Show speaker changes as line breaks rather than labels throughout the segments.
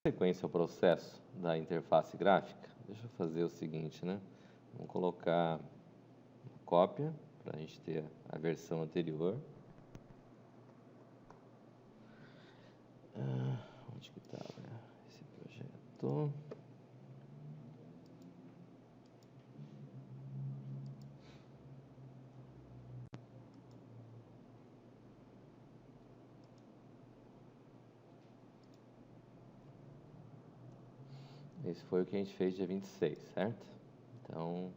sequência ao processo da interface gráfica, deixa eu fazer o seguinte, né? Vamos colocar uma cópia para a gente ter a versão anterior. Onde que estava esse projeto? Esse foi o que a gente fez dia 26, certo? Então,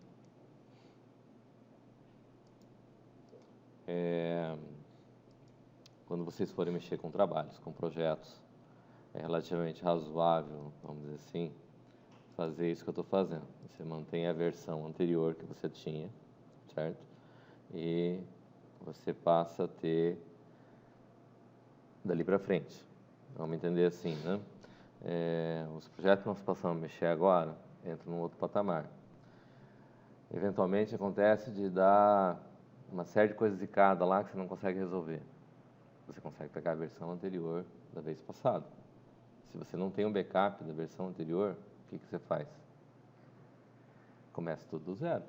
quando vocês forem mexer com trabalhos, com projetos, é relativamente razoável, vamos dizer assim, fazer isso que eu estou fazendo. Você mantém a versão anterior que você tinha, certo? E você passa a ter dali para frente. Vamos entender assim, né? Os projetos que nós passamos a mexer agora entram num outro patamar. Eventualmente acontece de dar uma série de coisas de cada lá que você não consegue resolver. Você consegue pegar a versão anterior da vez passada. Se você não tem um backup da versão anterior, o que você faz? Começa tudo do zero.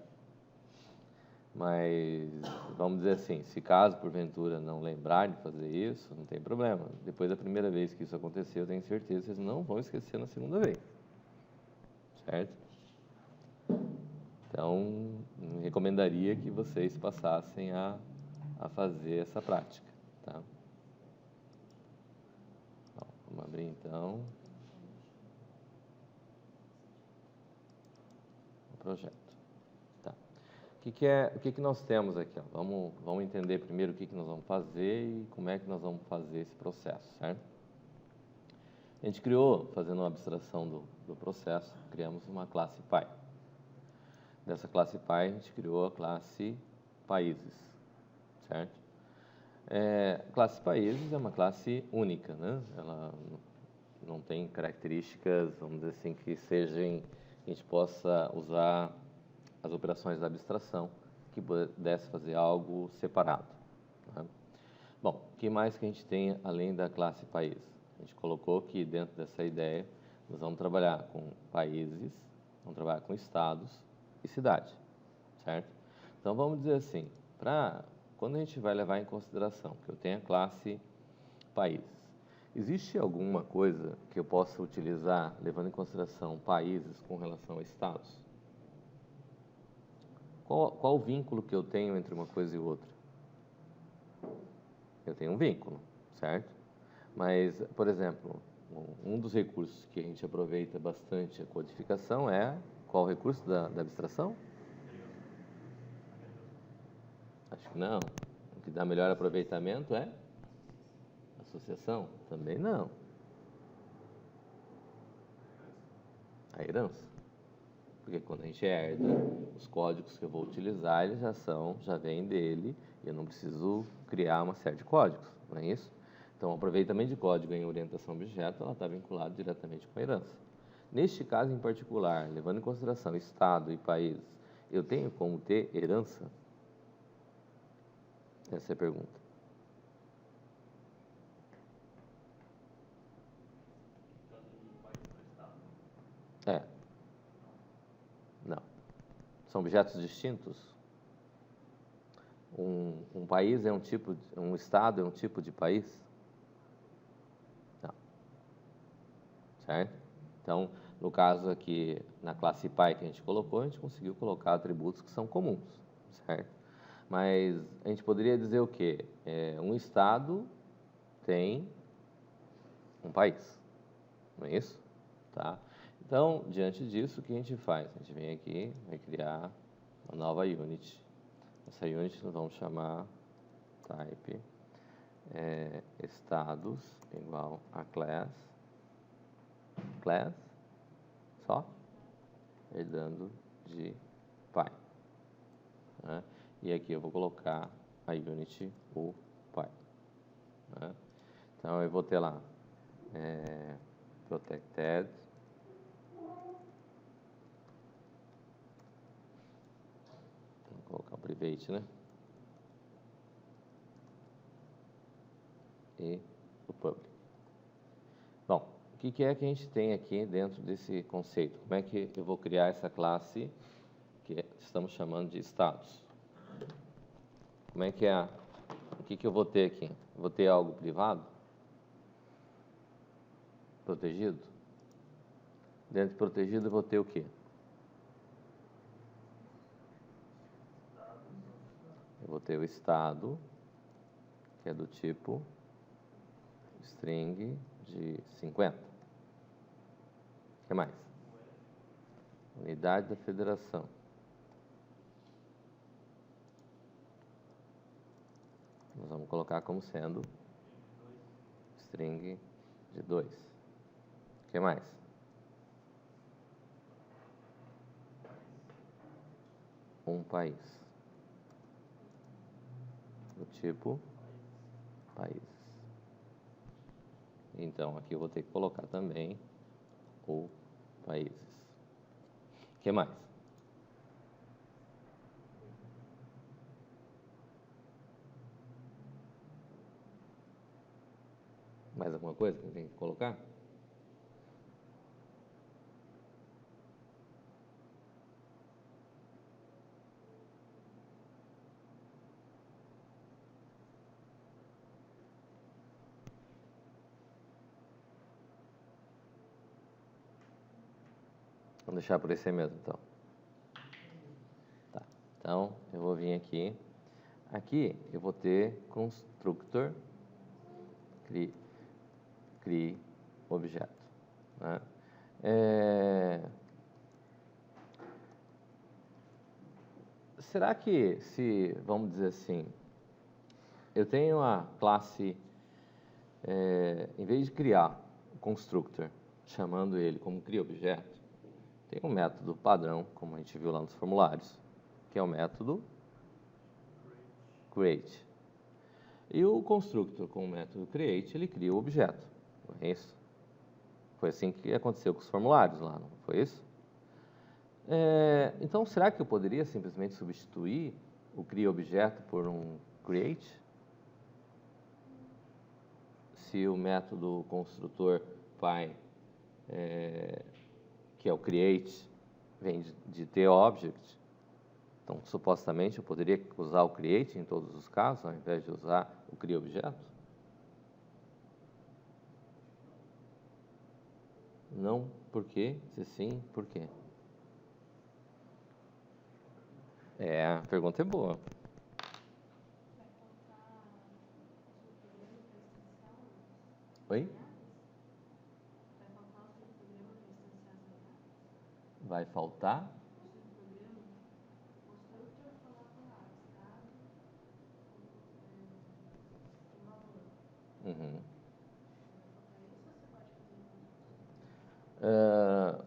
Mas, vamos dizer assim, se caso porventura não lembrar de fazer isso, não tem problema. Depois da primeira vez que isso aconteceu, eu tenho certeza que vocês não vão esquecer na segunda vez. Certo? Então, recomendaria que vocês passassem a fazer essa prática. Tá? Bom, vamos abrir então o projeto. Tá. O que nós temos aqui? Ó? Vamos entender primeiro o que nós vamos fazer e como é que nós vamos fazer esse processo, certo? A gente criou, fazendo uma abstração do processo, criamos uma classe Pi. Dessa classe Pi, a gente criou a classe Países, certo? A classe Países é uma classe única, né? Ela não tem características, vamos dizer assim, que a gente possa usar as operações da abstração que pudesse fazer algo separado. Né? Bom, o que mais que a gente tem além da classe país? A gente colocou que dentro dessa ideia nós vamos trabalhar com países, vamos trabalhar com estados e cidade, certo? Então vamos dizer assim, quando a gente vai levar em consideração que eu tenho a classe países, existe alguma coisa que eu possa utilizar levando em consideração países com relação a estados? Qual o vínculo que eu tenho entre uma coisa e outra? Eu tenho um vínculo, certo? Mas, por exemplo, um dos recursos que a gente aproveita bastante a codificação é qual o recurso da abstração? Acho que não. O que dá melhor aproveitamento é associação? Também não. A herança. Porque quando a gente herda, os códigos que eu vou utilizar, eles já vêm dele, e eu não preciso criar uma série de códigos, não é isso? Então, o aproveitamento de código em orientação a objeto, ela está vinculada diretamente com a herança. Neste caso em particular, levando em consideração estado e país, eu tenho como ter herança? Essa é a pergunta. Não. São objetos distintos? Um país é um estado é um tipo de país? Não. Certo? Então, no caso aqui, na classe Pi que a gente colocou, a gente conseguiu colocar atributos que são comuns, certo? Mas a gente poderia dizer o quê? Um estado tem um país, não é isso? Tá? Então, diante disso, o que a gente faz? A gente vem aqui, vai criar uma nova unit. Essa unit nós vamos chamar type estados igual a class só herdando de pi. Né? E aqui eu vou colocar a unit o pi. Né? Então eu vou ter lá protected vou colocar o private, né? E o public. Bom, o que é que a gente tem aqui dentro desse conceito? Como é que eu vou criar essa classe que estamos chamando de status? Como é que é? O que eu vou ter aqui? Vou ter algo privado? Protegido? Dentro de protegido eu vou ter o quê? Eu vou ter o estado, que é do tipo string de 50. O que mais? Unidade da federação. Nós vamos colocar como sendo string de 2. O que mais? Um país. Do tipo países. Então, aqui eu vou ter que colocar também o países. O que mais? Mais alguma coisa que eu tenho que colocar? Vamos deixar por esse mesmo, então. Tá. Então, eu vou vir aqui. Aqui eu vou ter constructor crie objeto. Né? Será que se, vamos dizer assim, eu tenho a classe, em vez de criar o constructor, chamando ele como cria objeto, tem um método padrão, como a gente viu lá nos formulários, que é o método create. E o constructor com o método create, ele cria o objeto. Não é isso? Foi assim que aconteceu com os formulários lá, não foi isso? Então, será que eu poderia simplesmente substituir o cria objeto por um create? Se o método construtor pai, que é o create, vem de TObject, então, supostamente, eu poderia usar o create em todos os casos, ao invés de usar o cria objeto? Não, por quê? Se sim, por quê? A pergunta é boa. Oi? Vai faltar? Uhum.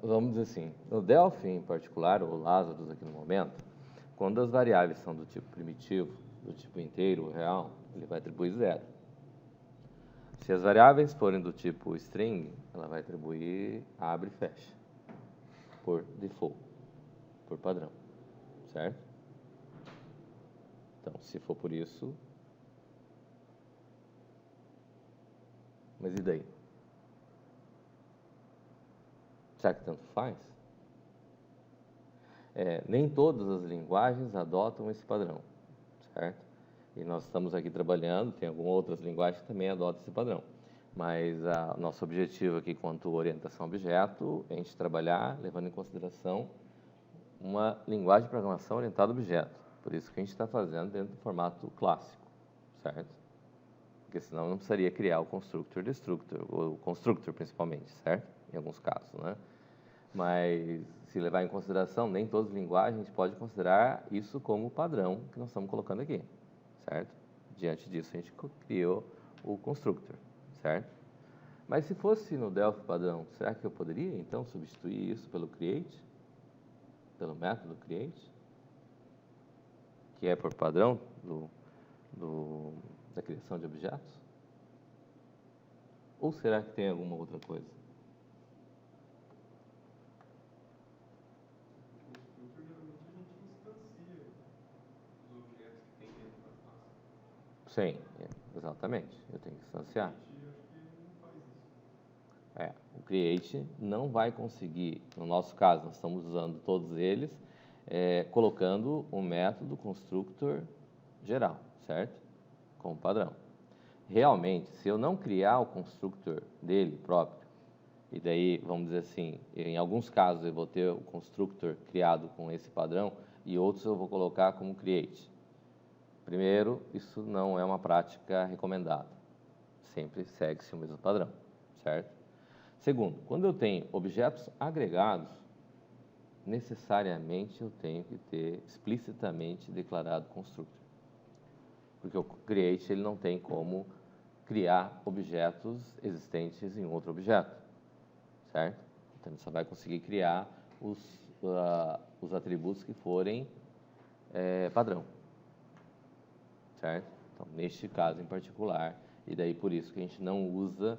Vamos dizer assim, no Delphi em particular, ou Lazarus aqui no momento, quando as variáveis são do tipo primitivo, do tipo inteiro ou real, ele vai atribuir 0. Se as variáveis forem do tipo string, ela vai atribuir abre e fecha, por default, por padrão, certo? Então, se for por isso... Mas e daí? Será que tanto faz? Nem todas as linguagens adotam esse padrão, certo? E nós estamos aqui trabalhando, tem algumas outras linguagens que também adotam esse padrão. Mas o nosso objetivo aqui, quanto orientação a objeto, é a gente trabalhar levando em consideração uma linguagem de programação orientada a objeto. Por isso que a gente está fazendo dentro do formato clássico, certo? Porque senão não precisaria criar o constructor, destructor, ou o constructor principalmente, certo? Em alguns casos, né? Mas, se levar em consideração, nem todas as linguagens, a gente pode considerar isso como padrão que nós estamos colocando aqui, certo? Diante disso, a gente criou o constructor, certo? Mas se fosse no Delphi padrão, será que eu poderia, então, substituir isso pelo create? Pelo método create? Que é por padrão da criação de objetos? Ou será que tem alguma outra coisa? Sim, exatamente. Eu tenho que instanciar. create não vai conseguir, no nosso caso, nós estamos usando todos eles, colocando o método constructor geral, certo? Como padrão. Realmente, se eu não criar o constructor dele próprio, e daí, vamos dizer assim, em alguns casos eu vou ter o constructor criado com esse padrão e outros eu vou colocar como create. Primeiro, isso não é uma prática recomendada. Sempre segue-se o mesmo padrão, certo? Segundo, quando eu tenho objetos agregados, necessariamente eu tenho que ter explicitamente declarado constructor. Porque o create ele não tem como criar objetos existentes em outro objeto, certo? Então, ele só vai conseguir criar os atributos que forem padrão, certo? Então, neste caso em particular, e daí por isso que a gente não usa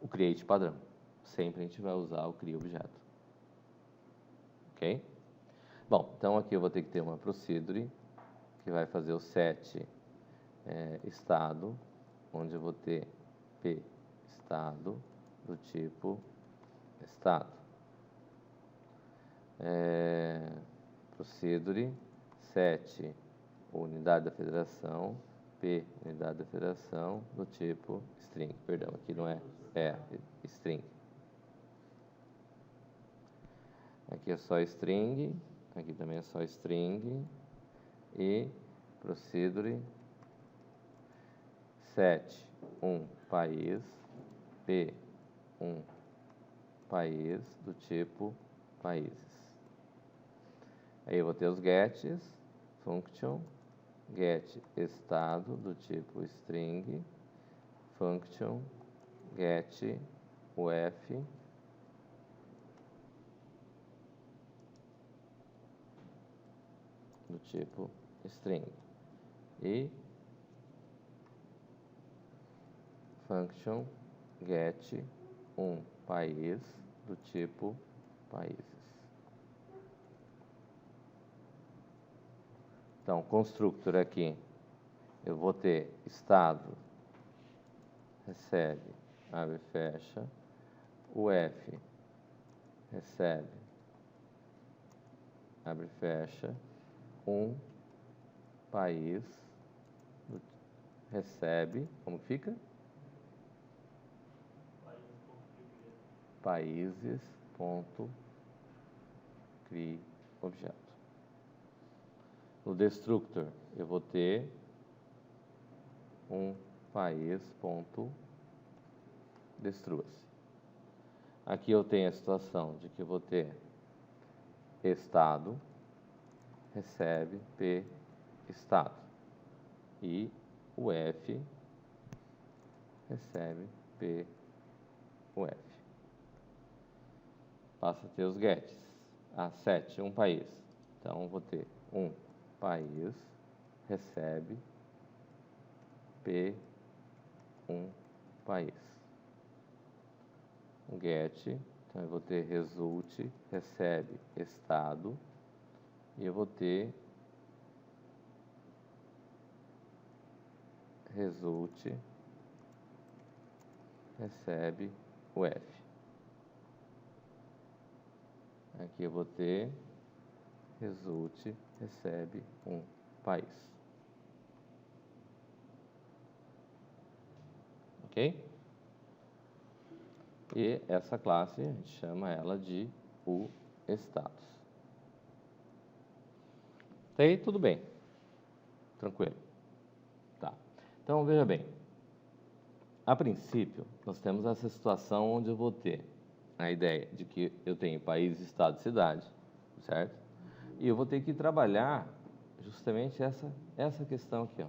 o create padrão. Sempre a gente vai usar o cria objeto. Ok? Bom, então aqui eu vou ter que ter uma procedure que vai fazer o set estado, onde eu vou ter p estado do tipo estado. Procedure set unidade da federação, p unidade da federação do tipo string. Perdão, aqui não é string. Aqui é só string, aqui também é só string e procedure set país, p país do tipo países. Aí eu vou ter os gets, function, get estado do tipo string, function, get uf, do tipo string, e function, get país do tipo países. Então, constructor aqui, eu vou ter estado, recebe, abre e fecha, uf, recebe, abre e fecha, país, recebe, como fica? Países.crie objeto. No destructor, eu vou ter país.destrua-se. Aqui eu tenho a situação de que eu vou ter estado, recebe, p, estado. E o f, recebe, p, uf. Passa a ter os gets. Set, país. Então, vou ter país, recebe, p, país. O get, então eu vou ter result, recebe, estado, e eu vou ter result, recebe, uf. Aqui eu vou ter result, recebe, país. Ok? E essa classe, a gente chama ela de status. Até aí, tudo bem. Tranquilo. Tá. Então, veja bem. A princípio, nós temos essa situação onde eu vou ter a ideia de que eu tenho país, estado e cidade, certo? E eu vou ter que trabalhar justamente essa questão aqui, ó.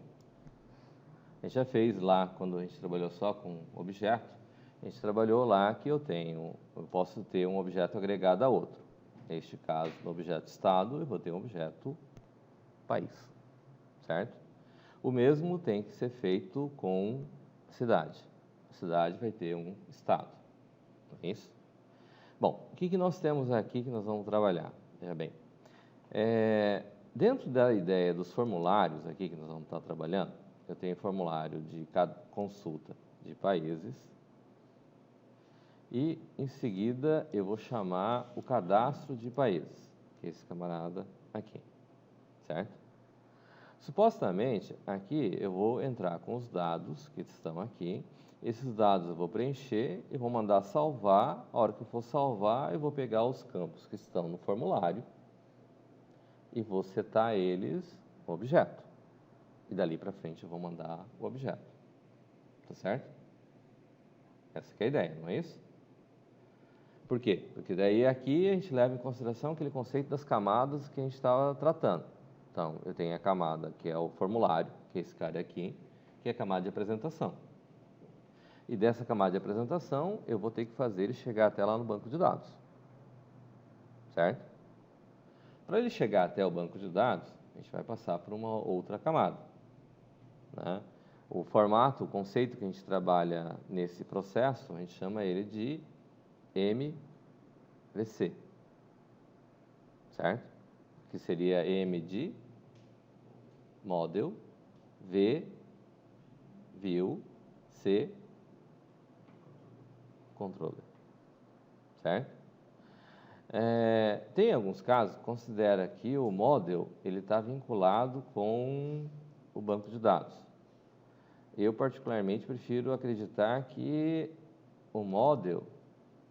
A gente já fez lá, quando a gente trabalhou só com objeto, a gente trabalhou lá que eu posso ter um objeto agregado a outro. Neste caso, no objeto estado, eu vou ter um objeto país, certo? O mesmo tem que ser feito com cidade. A cidade vai ter um estado, não é isso? Bom, o que nós temos aqui que nós vamos trabalhar? Veja bem, dentro da ideia dos formulários aqui que nós vamos estar trabalhando, eu tenho formulário de cada consulta de países E, em seguida, eu vou chamar o cadastro de país, que é esse camarada aqui, certo? Supostamente, aqui eu vou entrar com os dados que estão aqui. Esses dados eu vou preencher e vou mandar salvar. A hora que eu for salvar, eu vou pegar os campos que estão no formulário e vou setar eles no objeto. E dali para frente eu vou mandar o objeto. Tá certo? Essa que é a ideia, não é isso? Por quê? Porque daí aqui a gente leva em consideração aquele conceito das camadas que a gente estava tratando. Então, eu tenho a camada que é o formulário, que é esse cara aqui, que é a camada de apresentação. E dessa camada de apresentação, eu vou ter que fazer ele chegar até lá no banco de dados. Certo? Para ele chegar até o banco de dados, a gente vai passar por uma outra camada. Né? O formato, o conceito que a gente trabalha nesse processo, a gente chama ele de MVC. Certo? Que seria M de Model, V, View, C, Controller. Certo? Tem alguns casos, considera que o Model ele está vinculado com o banco de dados. Eu, particularmente, prefiro acreditar que o Model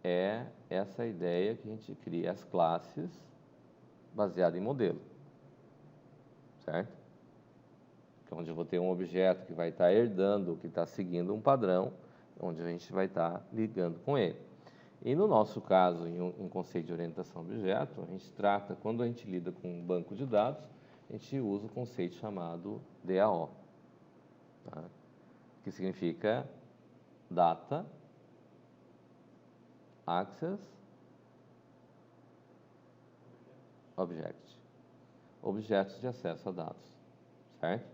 é essa ideia que a gente cria as classes baseadas em modelo. Certo? Onde eu vou ter um objeto que vai estar herdando, que está seguindo um padrão, onde a gente vai estar ligando com ele. E no nosso caso, em um conceito de orientação a objeto, a gente trata, quando a gente lida com um banco de dados, a gente usa o conceito chamado DAO, tá? Que significa Data Access Object, objetos de acesso a dados, certo?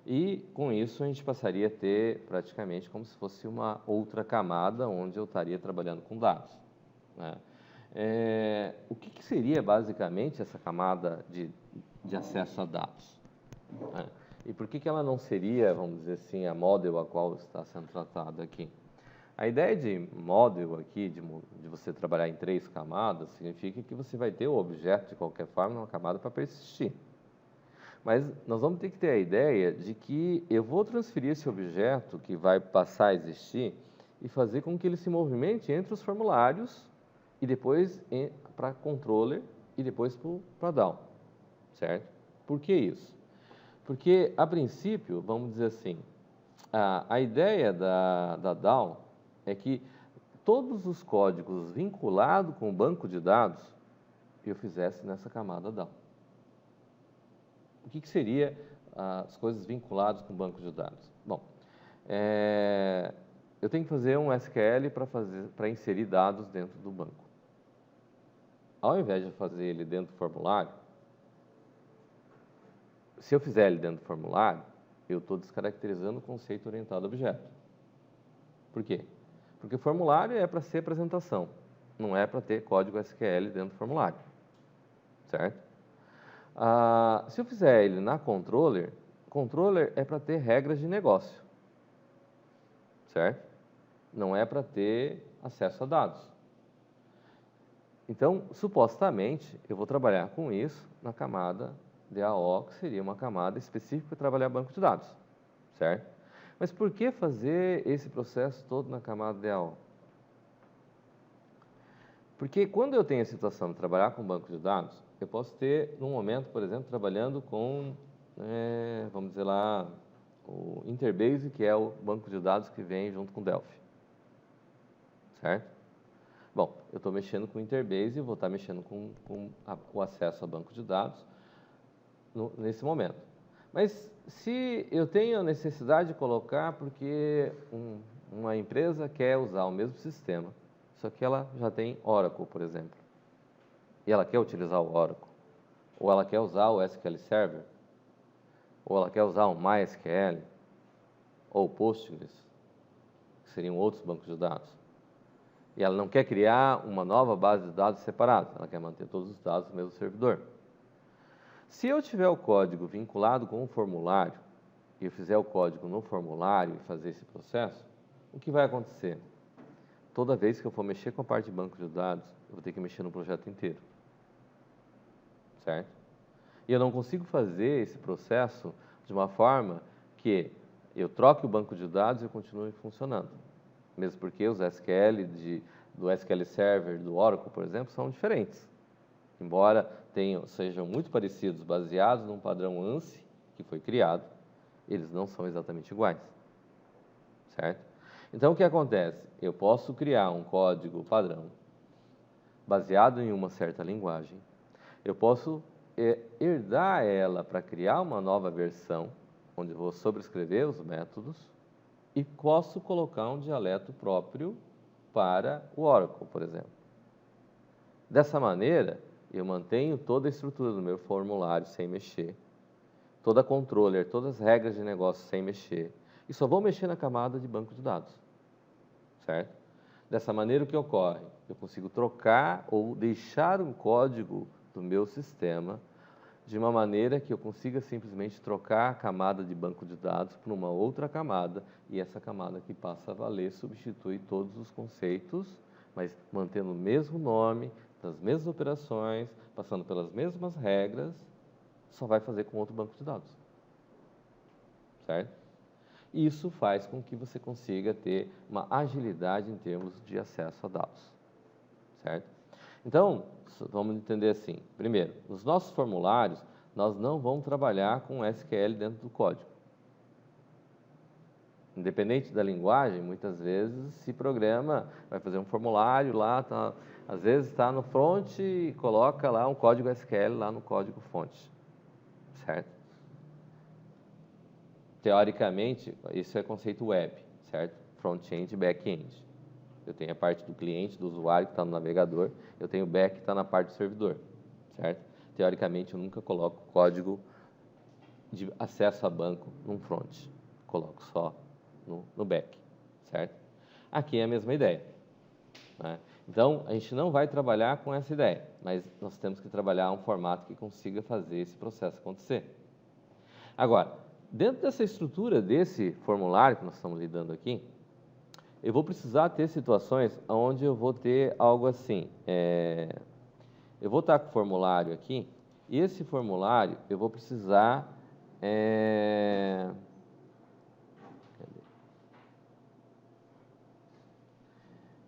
E com isso a gente passaria a ter praticamente como se fosse uma outra camada onde eu estaria trabalhando com dados. Né? O que seria basicamente essa camada de acesso a dados? Né? E por que ela não seria, vamos dizer assim, a model a qual está sendo tratado aqui? A ideia de model aqui, de você trabalhar em 3 camadas, significa que você vai ter o objeto de qualquer forma numa camada para persistir. Mas nós vamos ter que ter a ideia de que eu vou transferir esse objeto que vai passar a existir e fazer com que ele se movimente entre os formulários e depois para controller e depois para DAO, certo? Por que isso? Porque, a princípio, vamos dizer assim, a ideia da DAO é que todos os códigos vinculados com o banco de dados eu fizesse nessa camada DAO. O que seria as coisas vinculadas com o banco de dados? Bom, eu tenho que fazer um SQL para inserir dados dentro do banco. Ao invés de fazer ele dentro do formulário, se eu fizer ele dentro do formulário, eu estou descaracterizando o conceito orientado a objeto. Por quê? Porque o formulário é para ser apresentação, não é para ter código SQL dentro do formulário, certo? Se eu fizer ele na controller é para ter regras de negócio, certo? Não é para ter acesso a dados. Então, supostamente, eu vou trabalhar com isso na camada DAO, que seria uma camada específica para trabalhar banco de dados, certo? Mas por que fazer esse processo todo na camada DAO? Porque quando eu tenho a situação de trabalhar com banco de dados, eu posso ter, num momento, por exemplo, trabalhando com, vamos dizer lá, o Interbase, que é o banco de dados que vem junto com o Delphi. Certo? Bom, eu estou mexendo com o Interbase e vou estar mexendo com o acesso a banco de dados nesse momento. Mas se eu tenho a necessidade de colocar, porque uma empresa quer usar o mesmo sistema, só que ela já tem Oracle, por exemplo, e ela quer utilizar o Oracle, ou ela quer usar o SQL Server, ou ela quer usar o MySQL, ou o Postgres, que seriam outros bancos de dados, e ela não quer criar uma nova base de dados separada, ela quer manter todos os dados no mesmo servidor. Se eu tiver o código vinculado com o formulário, e eu fizer o código no formulário e fazer esse processo, o que vai acontecer? toda vez que eu for mexer com a parte de banco de dados, eu vou ter que mexer no projeto inteiro, certo? E eu não consigo fazer esse processo de uma forma que eu troque o banco de dados e eu continue funcionando. Mesmo porque os SQL do SQL Server, do Oracle, por exemplo, são diferentes. Embora sejam muito parecidos, baseados num padrão ANSI que foi criado, eles não são exatamente iguais, certo? Então, o que acontece? Eu posso criar um código padrão baseado em uma certa linguagem, eu posso herdar ela para criar uma nova versão, onde eu vou sobrescrever os métodos, e posso colocar um dialeto próprio para o Oracle, por exemplo. Dessa maneira, eu mantenho toda a estrutura do meu formulário sem mexer, toda a controller, todas as regras de negócio sem mexer, e só vou mexer na camada de banco de dados, certo? Dessa maneira, o que ocorre? Eu consigo trocar ou deixar um código do meu sistema de uma maneira que eu consiga simplesmente trocar a camada de banco de dados por uma outra camada, e essa camada que passa a valer substitui todos os conceitos, mas mantendo o mesmo nome, das mesmas operações, passando pelas mesmas regras, só vai fazer com outro banco de dados, certo? Isso faz com que você consiga ter uma agilidade em termos de acesso a dados, certo? Então, vamos entender assim. Primeiro, nos nossos formulários, nós não vamos trabalhar com SQL dentro do código. Independente da linguagem, muitas vezes se programa, vai fazer um formulário lá, às vezes está no front e coloca lá um código SQL lá no código fonte, certo? Teoricamente, isso é conceito web, certo? Front-end e back-end. Eu tenho a parte do cliente, do usuário que está no navegador, eu tenho o back que está na parte do servidor, certo? Teoricamente, eu nunca coloco código de acesso a banco num front, coloco só no back, certo? Aqui é a mesma ideia, né? Então, a gente não vai trabalhar com essa ideia, mas nós temos que trabalhar um formato que consiga fazer esse processo acontecer. Agora, dentro dessa estrutura desse formulário que nós estamos lidando aqui, eu vou precisar ter situações onde eu vou ter algo assim. Eu vou estar com o formulário aqui, e esse formulário eu vou precisar.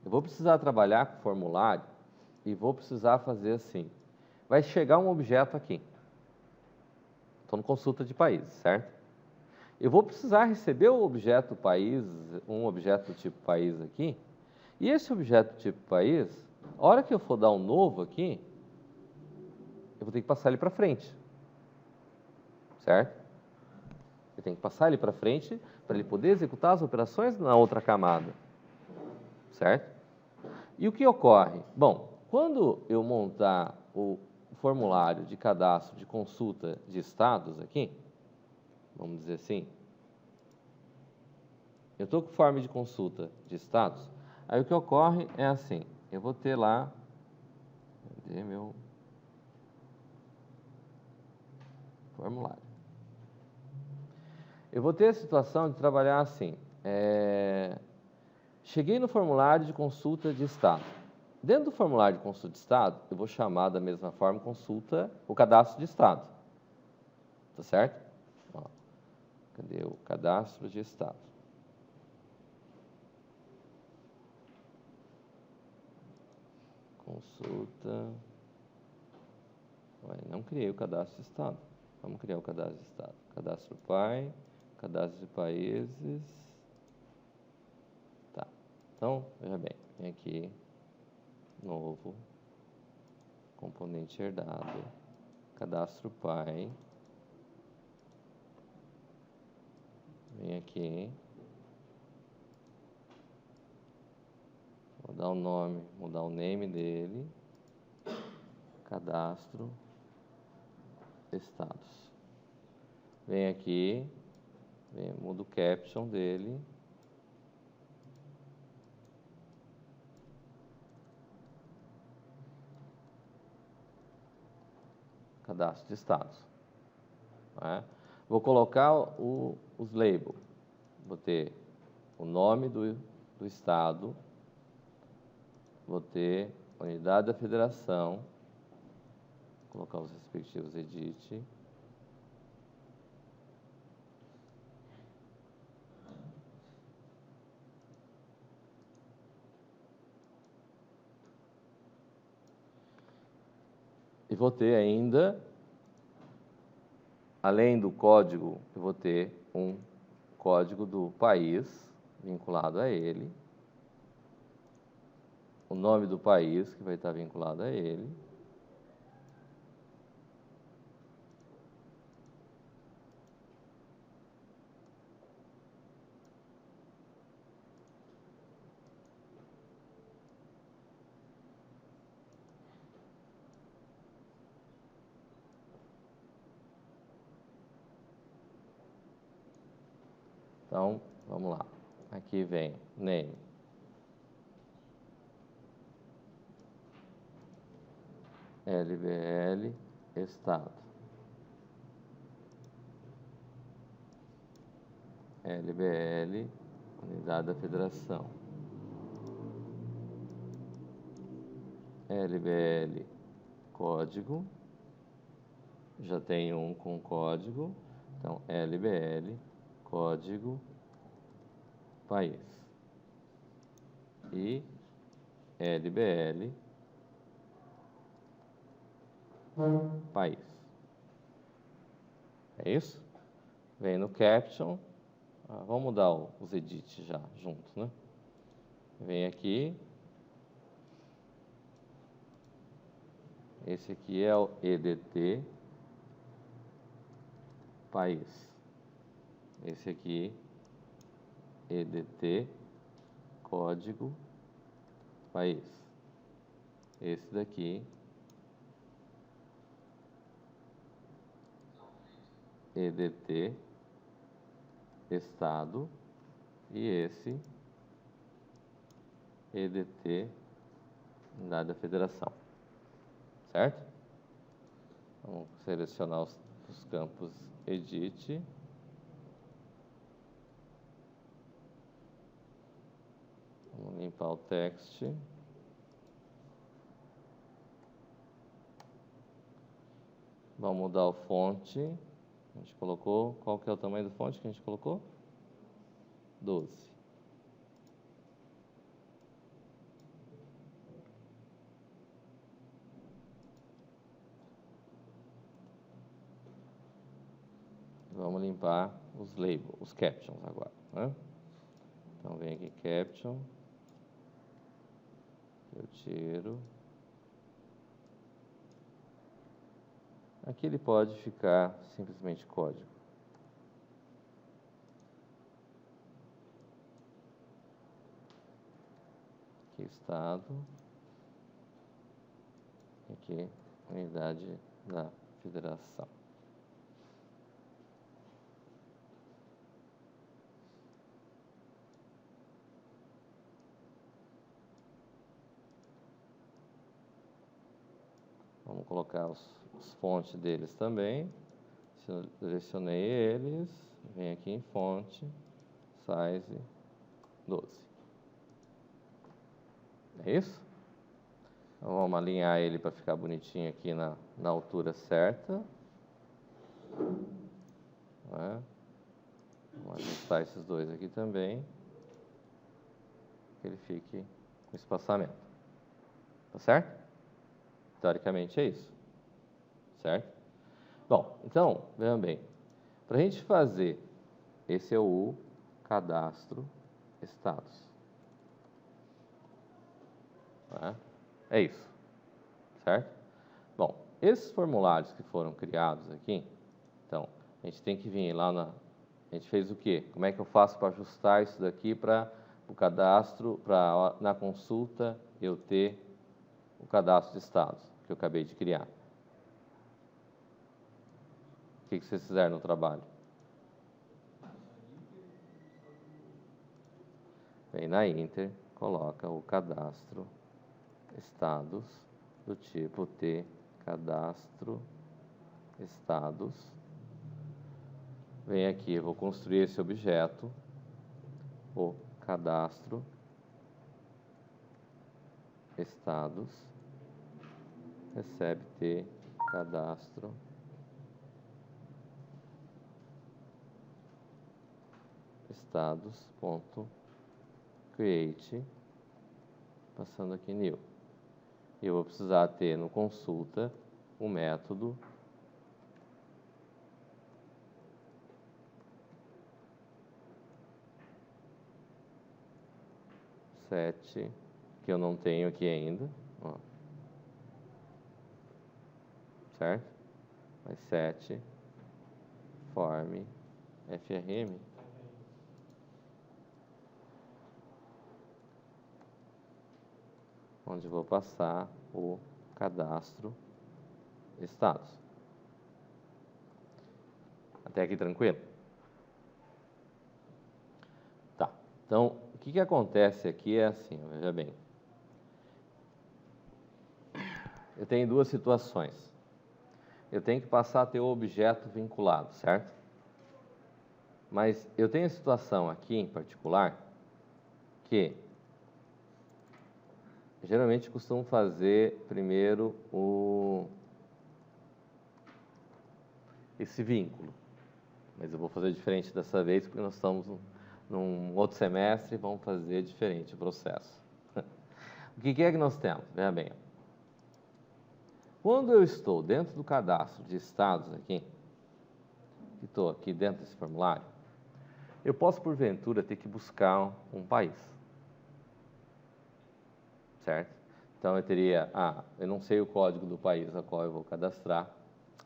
Eu vou precisar trabalhar com o formulário e vou precisar fazer assim. Vai chegar um objeto aqui. Estou no consulta de países, certo? Eu vou precisar receber o objeto país, um objeto tipo país aqui, e esse objeto tipo país, a hora que eu for dar um novo aqui, eu vou ter que passar ele para frente, certo? Eu tenho que passar ele para frente para ele poder executar as operações na outra camada, certo? E o que ocorre? Bom, quando eu montar o formulário de cadastro de consulta de estados aqui, vamos dizer assim, eu estou com forma de consulta de status, aí o que ocorre é assim, eu vou ter lá, cadê meu formulário? Eu vou ter a situação de trabalhar assim, cheguei no formulário de consulta de estado. Dentro do formulário de consulta de estado, eu vou chamar da mesma forma consulta o cadastro de estado, tá certo? Ó, cadê o cadastro de estado? Consulta. Ué, não criei o cadastro de estado. Vamos criar o cadastro de estado. Cadastro pai, cadastro de países. Tá. Então, veja bem, vem aqui, novo, componente herdado, cadastro pai. Vem aqui. Vou dar o nome, mudar o name dele. Cadastro status. Vem aqui, muda o caption dele. Cadastro de status. Né? Vou colocar os labels. Vou ter o nome do estado, vou ter unidade da federação, vou colocar os respectivos edit. E vou ter ainda, além do código, eu vou ter um código do país vinculado a ele, o nome do país que vai estar vinculado a ele, então, vamos lá. Aqui vem name, LBL, estado, LBL, unidade da federação, LBL, código, já tem um com código, então LBL, código, país, e LBL, país. É isso? Vem no caption. Vamos mudar os edits já juntos, né? Vem aqui. Esse aqui é o EDT país. Esse aqui, EDT código país. Esse daqui, EDT estado, e esse EDT unidade da federação, certo? Vamos selecionar os campos edit, vamos limpar o text, vamos mudar o fonte. A gente colocou, qual que é o tamanho do fonte que a gente colocou? 12. Vamos limpar os labels, os captions agora, né? Então vem aqui caption, eu tiro. Aqui ele pode ficar simplesmente código. Aqui estado, aqui unidade da federação. Vamos colocar os fontes deles também. Selecionei eles, vem aqui em fonte, size 12. É isso? Então, vamos alinhar ele para ficar bonitinho aqui na altura certa. Vamos ajustar esses dois aqui também, que ele fique com espaçamento. Tá certo? Teoricamente é isso. Certo? Bom, então, vejam bem. Para a gente fazer, esse é o cadastro status. É isso. Certo? Bom, esses formulários que foram criados aqui, então, a gente tem que vir lá na... A gente fez o quê? Como é que eu faço para ajustar isso daqui para o cadastro, para na consulta eu ter o cadastro de estados que eu acabei de criar? O que vocês fizeram no trabalho? Vem na Inter, coloca o cadastro estados do tipo T, cadastro estados. Vem aqui, eu vou construir esse objeto, o cadastro estados, recebe T, cadastro, estados, ponto, create, passando aqui new. E eu vou precisar ter no consulta o método set, que eu não tenho aqui ainda, ó. Certo? Mas set form frm onde vou passar o cadastro estados. Até aqui tranquilo? Tá. Então, o que acontece aqui é assim, veja bem. Eu tenho duas situações. Eu tenho que passar a ter o objeto vinculado, certo? Mas eu tenho a situação aqui em particular que geralmente costumo fazer primeiro esse vínculo. Mas eu vou fazer diferente dessa vez, porque nós estamos num outro semestre e vamos fazer diferente o processo. O que é que nós temos? Veja bem. Quando eu estou dentro do cadastro de estados aqui, que estou aqui dentro desse formulário, eu posso, porventura, ter que buscar um país. Certo? Então, eu teria, eu não sei o código do país a qual eu vou cadastrar,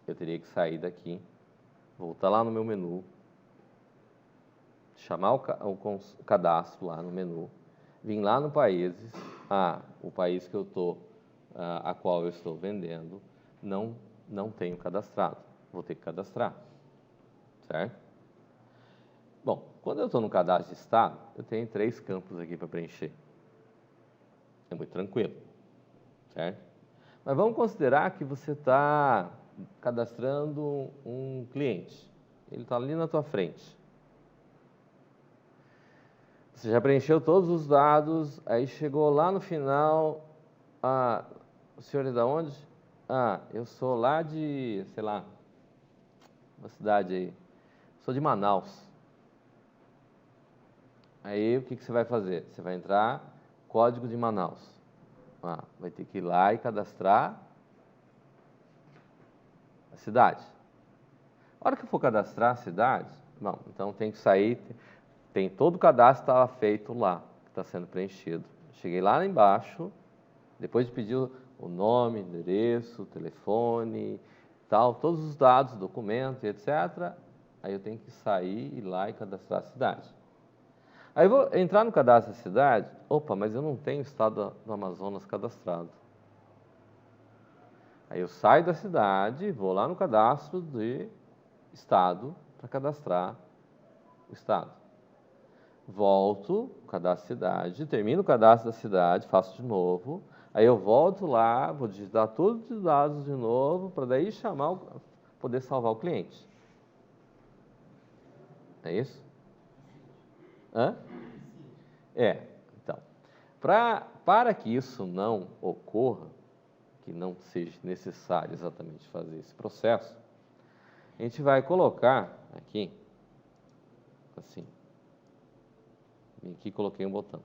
eu teria que sair daqui, voltar lá no meu menu, chamar o cadastro lá no menu, vir lá no países, o país que eu estou, a qual eu estou vendendo, não tenho cadastrado, vou ter que cadastrar, certo? Bom, quando eu estou no cadastro de estado, eu tenho 3 campos aqui para preencher. É muito tranquilo, certo? Mas vamos considerar que você está cadastrando um cliente. Ele está ali na tua frente. Você já preencheu todos os dados, aí chegou lá no final, o senhor é de onde? Eu sou lá de, sei lá, uma cidade aí. Sou de Manaus. Aí o que você vai fazer? Você vai entrar, código de Manaus. Vai ter que ir lá e cadastrar a cidade. A hora que eu for cadastrar a cidade, bom, então tem que sair, tem todo o cadastro que estava feito lá, que está sendo preenchido. Cheguei lá embaixo, depois de pedir o nome, endereço, telefone, tal, todos os dados, documento, etc. Aí eu tenho que sair, ir lá e cadastrar a cidade. Aí eu vou entrar no cadastro da cidade, mas eu não tenho o estado do Amazonas cadastrado. Aí eu saio da cidade, vou lá no cadastro de estado para cadastrar o estado. Volto, cadastro da cidade, termino o cadastro da cidade, faço de novo. Aí eu volto lá, vou digitar todos os dados de novo, para daí poder salvar o cliente. É isso? Então, para que isso não ocorra, que não seja necessário exatamente fazer esse processo, a gente vai colocar aqui, assim, aqui coloquei um botão.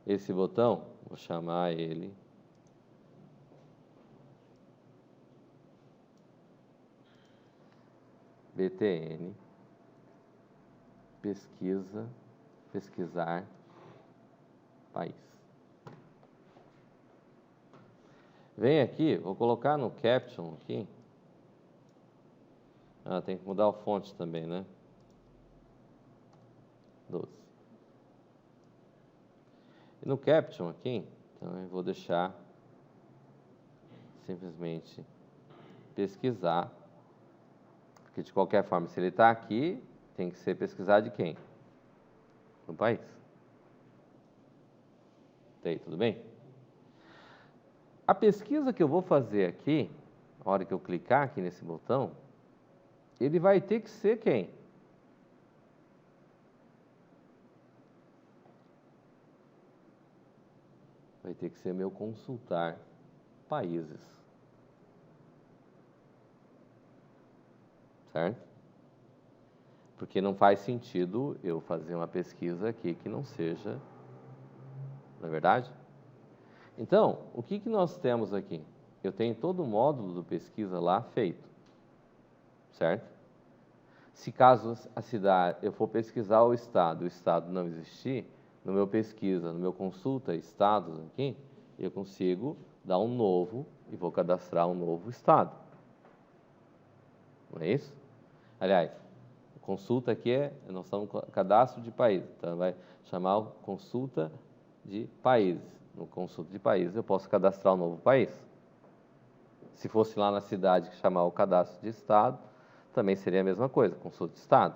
Esse botão, vou chamar ele BTN, pesquisar país. Vem aqui, vou colocar no caption aqui. Tem que mudar o fonte também, né? 12. E no caption aqui, então eu vou deixar simplesmente pesquisar, porque de qualquer forma, se ele está aqui, tem que ser pesquisar de quem? No país. Tá aí, tudo bem? A pesquisa que eu vou fazer aqui, na hora que eu clicar aqui nesse botão, ele vai ter que ser quem? vai ter que ser meu consultar países. Certo? Porque não faz sentido eu fazer uma pesquisa aqui que não seja, não é verdade? Então, o que nós temos aqui? Eu tenho todo o módulo do pesquisa lá feito, certo? Se caso a cidade, eu for pesquisar o estado não existir, no meu pesquisa, no meu consulta estados aqui, eu consigo dar um novo e vou cadastrar um novo estado. Não é isso? Aliás, consulta aqui nós estamos no cadastro de países, então vai chamar consulta de países. No consulta de países eu posso cadastrar um novo país. Se fosse lá na cidade que chamar o cadastro de estado, também seria a mesma coisa, consulta de estado,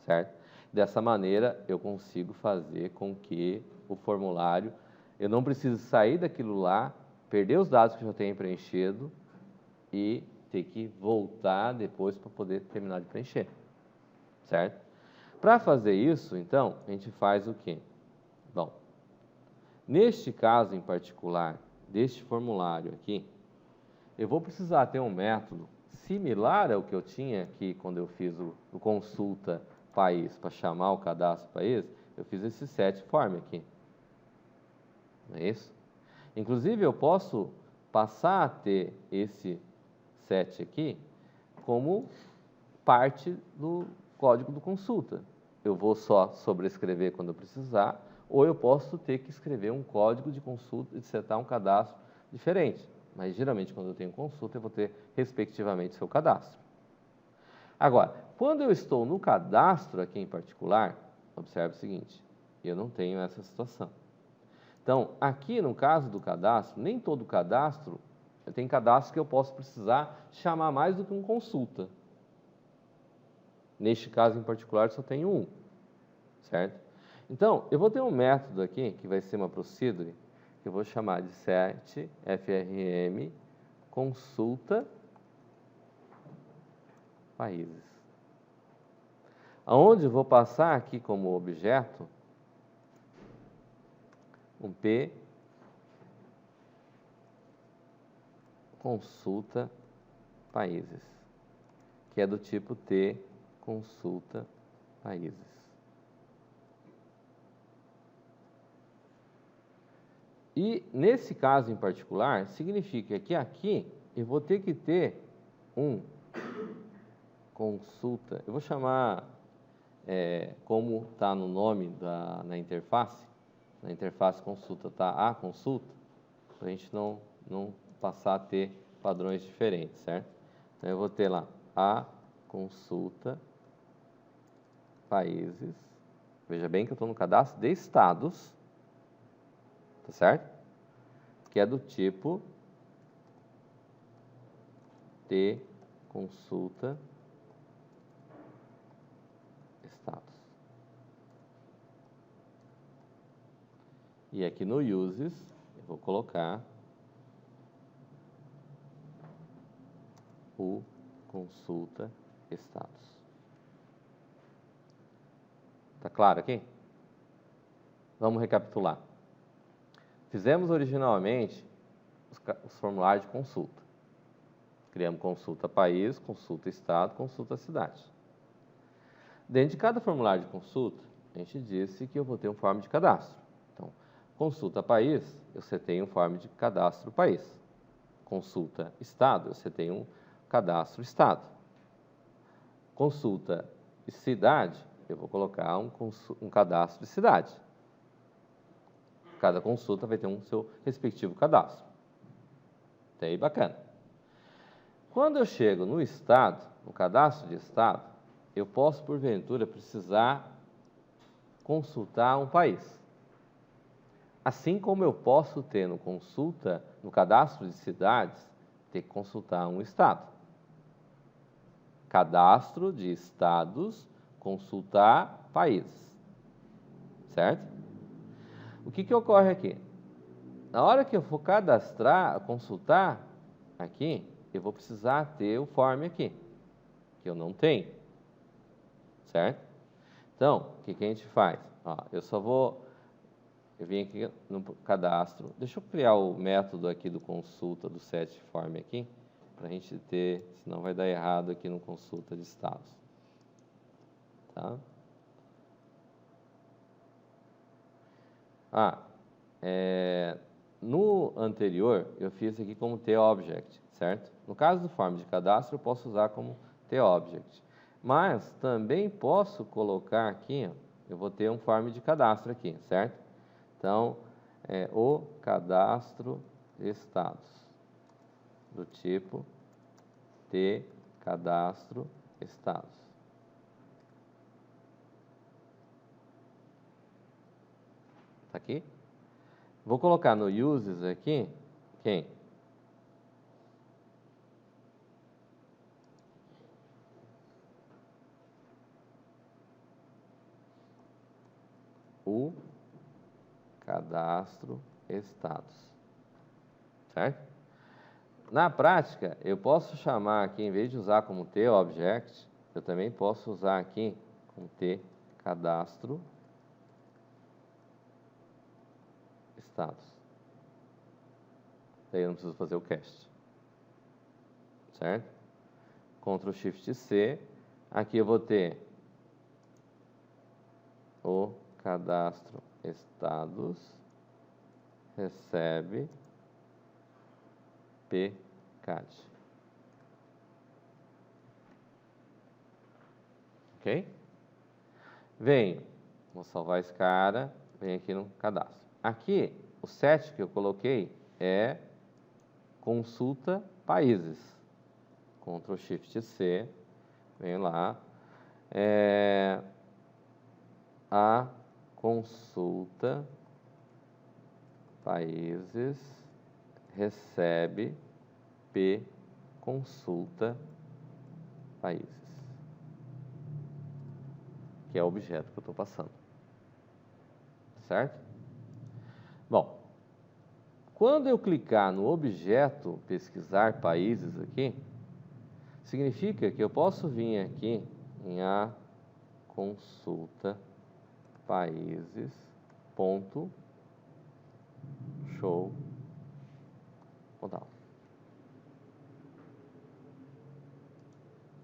certo? Dessa maneira eu consigo fazer com que o formulário, eu não preciso sair daquilo lá, perder os dados que eu já tenho preenchido e ter que voltar depois para poder terminar de preencher. Certo? Para fazer isso, então, a gente faz o quê? Bom, neste caso em particular, deste formulário aqui, eu vou precisar ter um método similar ao que eu tinha aqui quando eu fiz o consulta país, para chamar o cadastro país, eu fiz esse set form aqui. Não é isso? Inclusive, eu posso passar a ter esse set aqui como parte do código do consulta. Eu vou só sobrescrever quando eu precisar, ou eu posso ter que escrever um código de consulta e setar um cadastro diferente. Mas, geralmente, quando eu tenho consulta, eu vou ter, respectivamente, seu cadastro. Agora, quando eu estou no cadastro aqui em particular, observe o seguinte, eu não tenho essa situação. Então, aqui no caso do cadastro, nem todo cadastro, tem cadastro que eu posso precisar chamar mais do que um consulta. Neste caso em particular, só tenho um, certo? Então, eu vou ter um método aqui, que vai ser uma procedure, que eu vou chamar de set frm consulta países. Aonde eu vou passar aqui como objeto um p consulta países, que é do tipo t consulta países. E nesse caso em particular, significa que aqui eu vou ter que ter um consulta, eu vou chamar como está no nome na interface consulta, está a consulta, para a gente não passar a ter padrões diferentes, certo? Então eu vou ter lá a consulta países, veja bem que eu estou no cadastro de estados, tá certo? Que é do tipo de consulta estados. E aqui no uses, eu vou colocar o consulta estados. Tá claro aqui? Vamos recapitular. Fizemos originalmente os formulários de consulta. Criamos consulta país, consulta estado, consulta cidade. Dentro de cada formulário de consulta, a gente disse que eu vou ter um form de cadastro. Então, consulta país, eu setei um form de cadastro país. Consulta estado, eu setei um cadastro estado. Consulta cidade, eu vou colocar um cadastro de cidade. Cada consulta vai ter um seu respectivo cadastro. Tá aí, bacana. Quando eu chego no estado, no cadastro de estado, eu posso, porventura, precisar consultar um país. Assim como eu posso ter no cadastro de cidades, ter que consultar um estado. Cadastro de estados, consultar países. Certo? O que ocorre aqui? Na hora que eu for consultar aqui, eu vou precisar ter o form aqui, que eu não tenho. Certo? Então, o que a gente faz? Ó, eu só vou eu vim aqui no cadastro. Deixa eu criar o método aqui do consulta do setForm aqui, para a gente ter, senão vai dar errado aqui no consulta de estados. Tá? No anterior, eu fiz aqui como TObject, certo? No caso do form de cadastro, eu posso usar como TObject. Mas também posso colocar aqui, ó, eu vou ter um form de cadastro aqui, certo? Então, o cadastro estados, do tipo T cadastro estados. Tá aqui? Vou colocar no uses aqui, quem? O cadastro estados, certo? Na prática, eu posso chamar aqui, em vez de usar como TObject, eu também posso usar aqui como T cadastro estados. Daí eu não preciso fazer o cast, certo? Ctrl Shift C, aqui eu vou ter o cadastro estados recebe pcad. Ok? Venho, vou salvar esse cara, venho aqui no cadastro. Aqui, o set que eu coloquei é consulta países. Ctrl Shift C, venho lá. A consulta países recebe P consulta países, que é o objeto que eu estou passando, certo? Bom, quando eu clicar no objeto pesquisar países aqui, significa que eu posso vir aqui em A consulta países ponto show modal.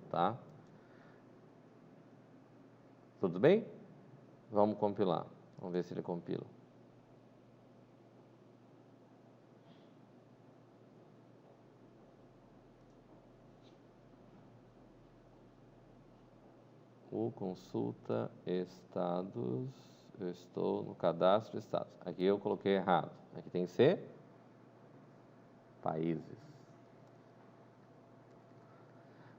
Tá? Tudo bem? Vamos compilar. Vamos ver se ele compila. O consulta estados, eu estou no cadastro estados. Aqui eu coloquei errado. Aqui tem que ser países.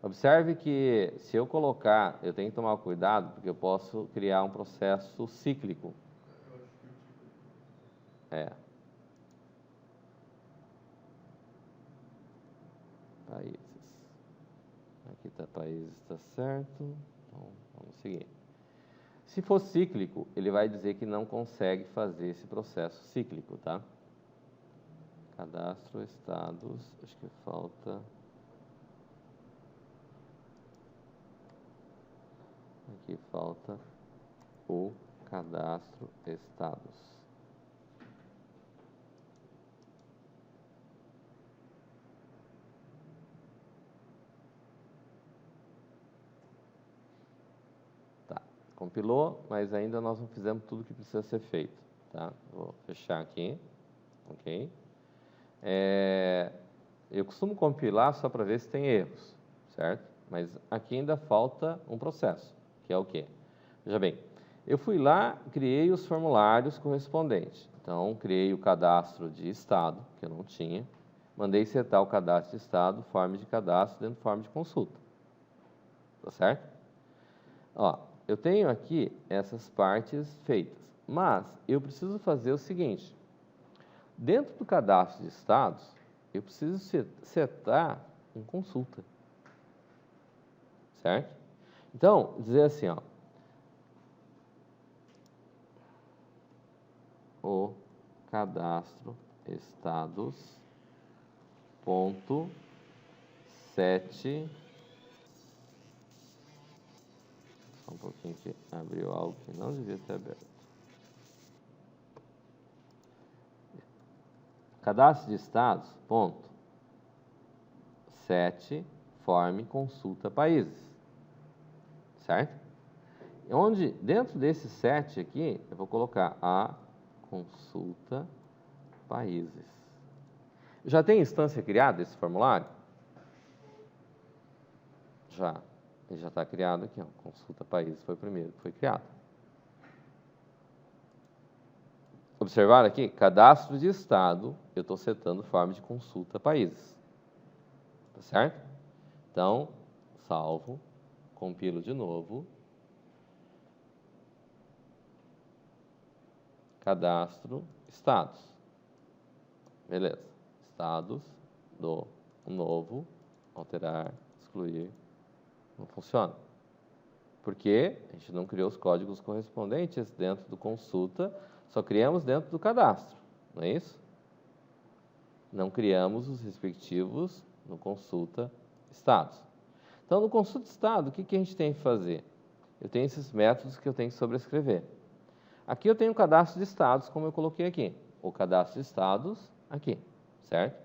Observe que se eu colocar, eu tenho que tomar cuidado, porque eu posso criar um processo cíclico. Países. Aqui está países, está certo. Então, vamos seguir. Se for cíclico, ele vai dizer que não consegue fazer esse processo cíclico, tá? Cadastro, estados, acho que falta... Aqui falta o cadastro estados. Tá, compilou, mas ainda nós não fizemos tudo que precisa ser feito, tá? Vou fechar aqui, ok? Eu costumo compilar só para ver se tem erros, certo? Mas aqui ainda falta um processo, que é o quê? Veja bem, eu fui lá, criei os formulários correspondentes. Então, criei o cadastro de estado, que eu não tinha. Mandei setar o cadastro de estado, forma de cadastro, dentro do forma de consulta. Tá certo? Ó, eu tenho aqui essas partes feitas. Mas, eu preciso fazer o seguinte. Dentro do cadastro de estados, eu preciso setar um consulta. Certo? Então, dizer assim, ó. O cadastro estados ponto set, só um pouquinho que abriu algo que não devia ter aberto. cadastro de estados, ponto, set, form, consulta países, certo? Onde, dentro desse set aqui, eu vou colocar a consulta países. Já tem instância criada esse formulário? Já. Ele já está criado aqui, ó. Consulta países foi o primeiro que foi criado. Observaram aqui? Cadastro de estado, eu estou setando forma de consulta países. Tá certo? Então, salvo, compilo de novo. Cadastro, estados. Beleza. Estados do novo, alterar, excluir. Não funciona. Porque a gente não criou os códigos correspondentes dentro do consulta, só criamos dentro do cadastro. Não é isso? Não criamos os respectivos no consulta estados. Então, no consulta estado, o que a gente tem que fazer? Eu tenho esses métodos que eu tenho que sobrescrever. Aqui eu tenho o cadastro de estados, como eu coloquei aqui. O cadastro de estados aqui, certo?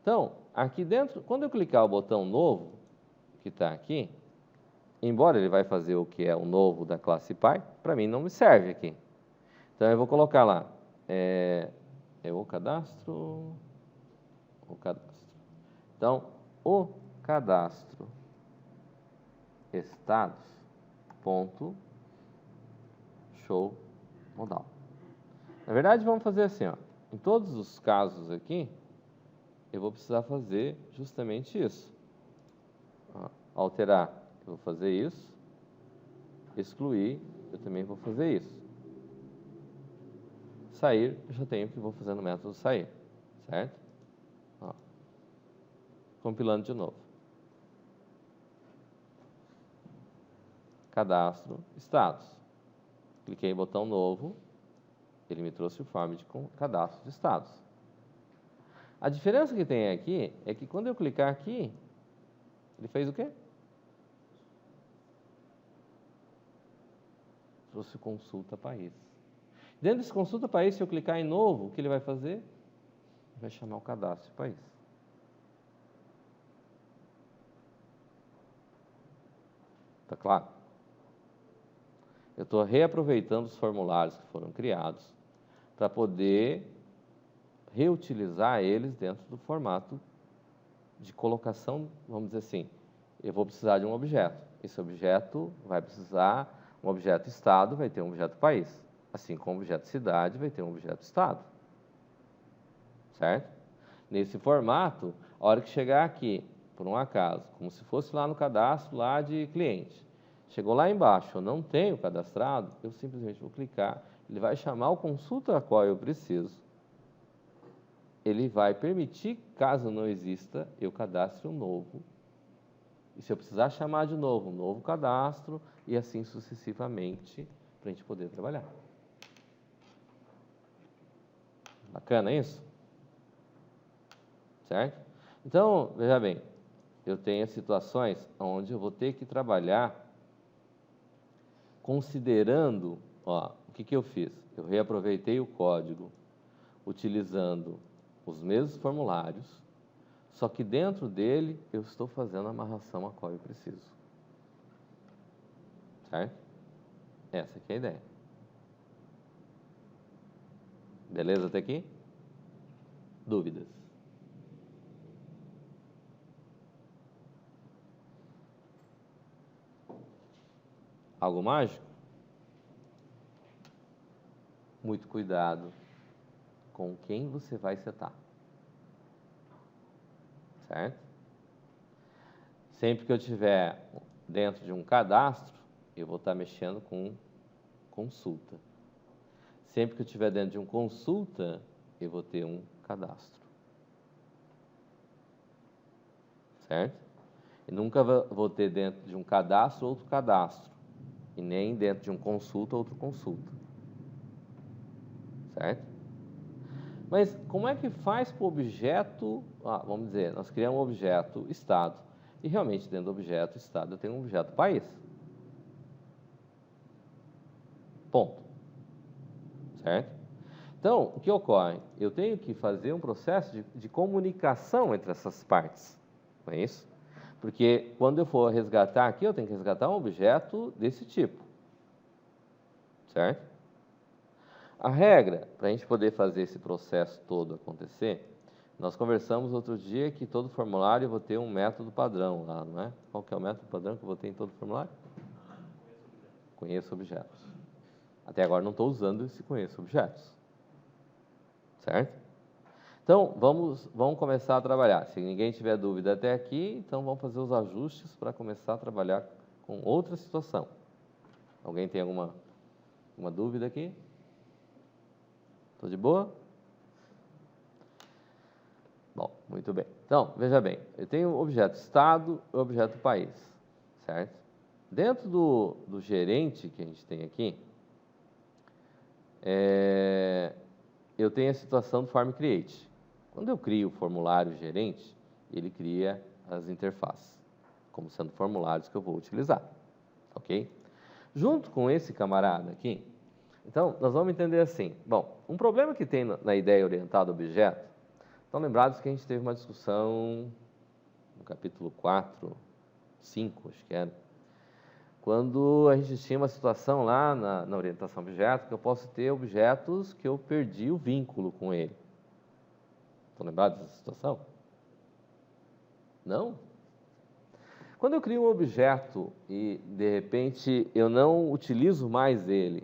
Então, aqui dentro, quando eu clicar o botão novo, que está aqui, embora ele vai fazer o que é o novo da classe Py, para mim não me serve aqui. Então, eu vou colocar lá, o cadastro. Então, o cadastro estados, ponto, show modal. Na verdade, vamos fazer assim, ó. Em todos os casos aqui, eu vou precisar fazer justamente isso. Ó, alterar, eu vou fazer isso. Excluir, eu também vou fazer isso. Sair, eu já tenho que vou fazer no método sair, certo? Ó. Compilando de novo. Cadastro, estados. Cliquei em botão novo, ele me trouxe o form de cadastro de estados. A diferença que tem aqui é que quando eu clicar aqui, ele fez o quê? Trouxe consulta país. Dentro desse consulta país, se eu clicar em novo, o que ele vai fazer? Ele vai chamar o cadastro de país. Tá claro? Eu estou reaproveitando os formulários que foram criados para poder reutilizar eles dentro do formato de colocação, vamos dizer assim, eu vou precisar de um objeto. Esse objeto vai precisar, um objeto estado vai ter um objeto país, assim como o objeto cidade vai ter um objeto estado. Certo? Nesse formato, a hora que chegar aqui, por um acaso, como se fosse lá no cadastro lá de cliente, chegou lá embaixo, eu não tenho cadastrado, eu simplesmente vou clicar, ele vai chamar o consulta a qual eu preciso, ele vai permitir, caso não exista, eu cadastre um novo. E se eu precisar chamar de novo, um novo cadastro, e assim sucessivamente, para a gente poder trabalhar. Bacana isso? Certo? Então, veja bem, eu tenho situações onde eu vou ter que trabalhar considerando, ó, o que eu fiz? Eu reaproveitei o código utilizando os mesmos formulários, só que dentro dele eu estou fazendo a amarração a qual eu preciso. Certo? Essa aqui é a ideia. Beleza até aqui? Dúvidas? Algo mágico? Muito cuidado com quem você vai setar. Certo? Sempre que eu estiver dentro de um cadastro, eu vou estar mexendo com consulta. Sempre que eu estiver dentro de um consulta, eu vou ter um cadastro. Certo? E nunca vou ter dentro de um cadastro outro cadastro. E nem dentro de um consulta outro consulta. Certo? Mas como é que faz para o objeto, vamos dizer, nós criamos um objeto estado, e realmente dentro do objeto estado eu tenho um objeto país. Ponto. Certo? Então, o que ocorre? Eu tenho que fazer um processo de comunicação entre essas partes, não é isso? Porque quando eu for resgatar aqui, eu tenho que resgatar um objeto desse tipo, certo? A regra, para a gente poder fazer esse processo todo acontecer, nós conversamos outro dia que todo formulário eu vou ter um método padrão lá, não é? Qual que é o método padrão que eu vou ter em todo formulário? Conheço objetos. Até agora não estou usando esse conheço objetos, certo? Então, vamos começar a trabalhar. Se ninguém tiver dúvida até aqui, então vamos fazer os ajustes para começar a trabalhar com outra situação. Alguém tem alguma dúvida aqui? Estou de boa? Bom, muito bem. Então, veja bem, eu tenho o objeto Estado e o objeto País, certo? Dentro do gerente que a gente tem aqui, eu tenho a situação do Form Create. Quando eu crio o formulário gerente, ele cria as interfaces, como sendo formulários que eu vou utilizar, ok? Junto com esse camarada aqui, então, nós vamos entender assim. Bom, um problema que tem na ideia orientada a objeto, estão lembrados que a gente teve uma discussão no capítulo 4, 5, acho que era, quando a gente tinha uma situação lá na orientação a objeto, que eu posso ter objetos que eu perdi o vínculo com ele. Estão lembrados dessa situação? Não? Quando eu crio um objeto e, de repente, eu não utilizo mais ele,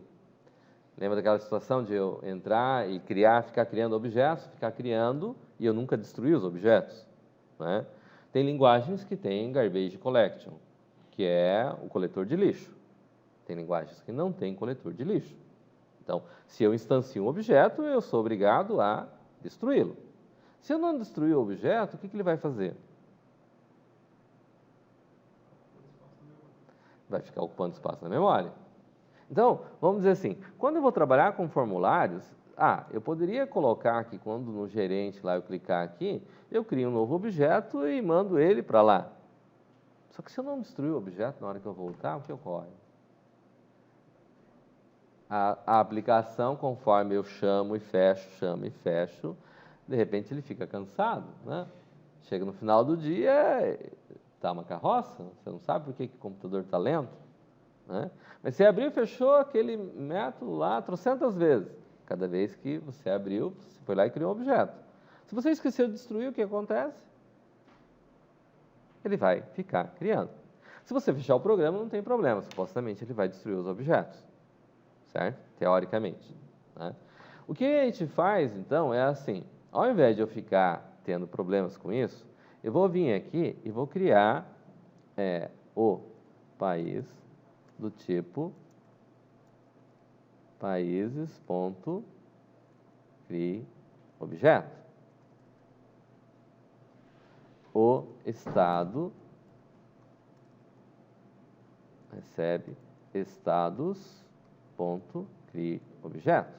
lembra daquela situação de eu entrar e ficar criando objetos, ficar criando, e eu nunca destruir os objetos, né? Tem linguagens que têm garbage collection, que é o coletor de lixo. Tem linguagens que não têm coletor de lixo. Então, se eu instancio um objeto, eu sou obrigado a destruí-lo. Se eu não destruir o objeto, o que ele vai fazer? Vai ficar ocupando espaço na memória. Então, vamos dizer assim, quando eu vou trabalhar com formulários, eu poderia colocar aqui, quando no gerente lá eu clicar aqui, eu crio um novo objeto e mando ele para lá. Só que se eu não destruir o objeto na hora que eu voltar, o que ocorre? A aplicação, conforme eu chamo e fecho, de repente ele fica cansado, né? Chega no final do dia, está uma carroça, você não sabe por que o computador está lento, né? Mas você abriu e fechou aquele método lá trocentas vezes. Cada vez que você abriu, você foi lá e criou um objeto. Se você esqueceu de destruir, o que acontece? Ele vai ficar criando. Se você fechar o programa, não tem problema. Supostamente, ele vai destruir os objetos, certo? Teoricamente, né? O que a gente faz, então, é assim. Ao invés de eu ficar tendo problemas com isso, eu vou vir aqui e vou criar o país do tipo países.creobjeto. O estado recebe estados.creobjeto.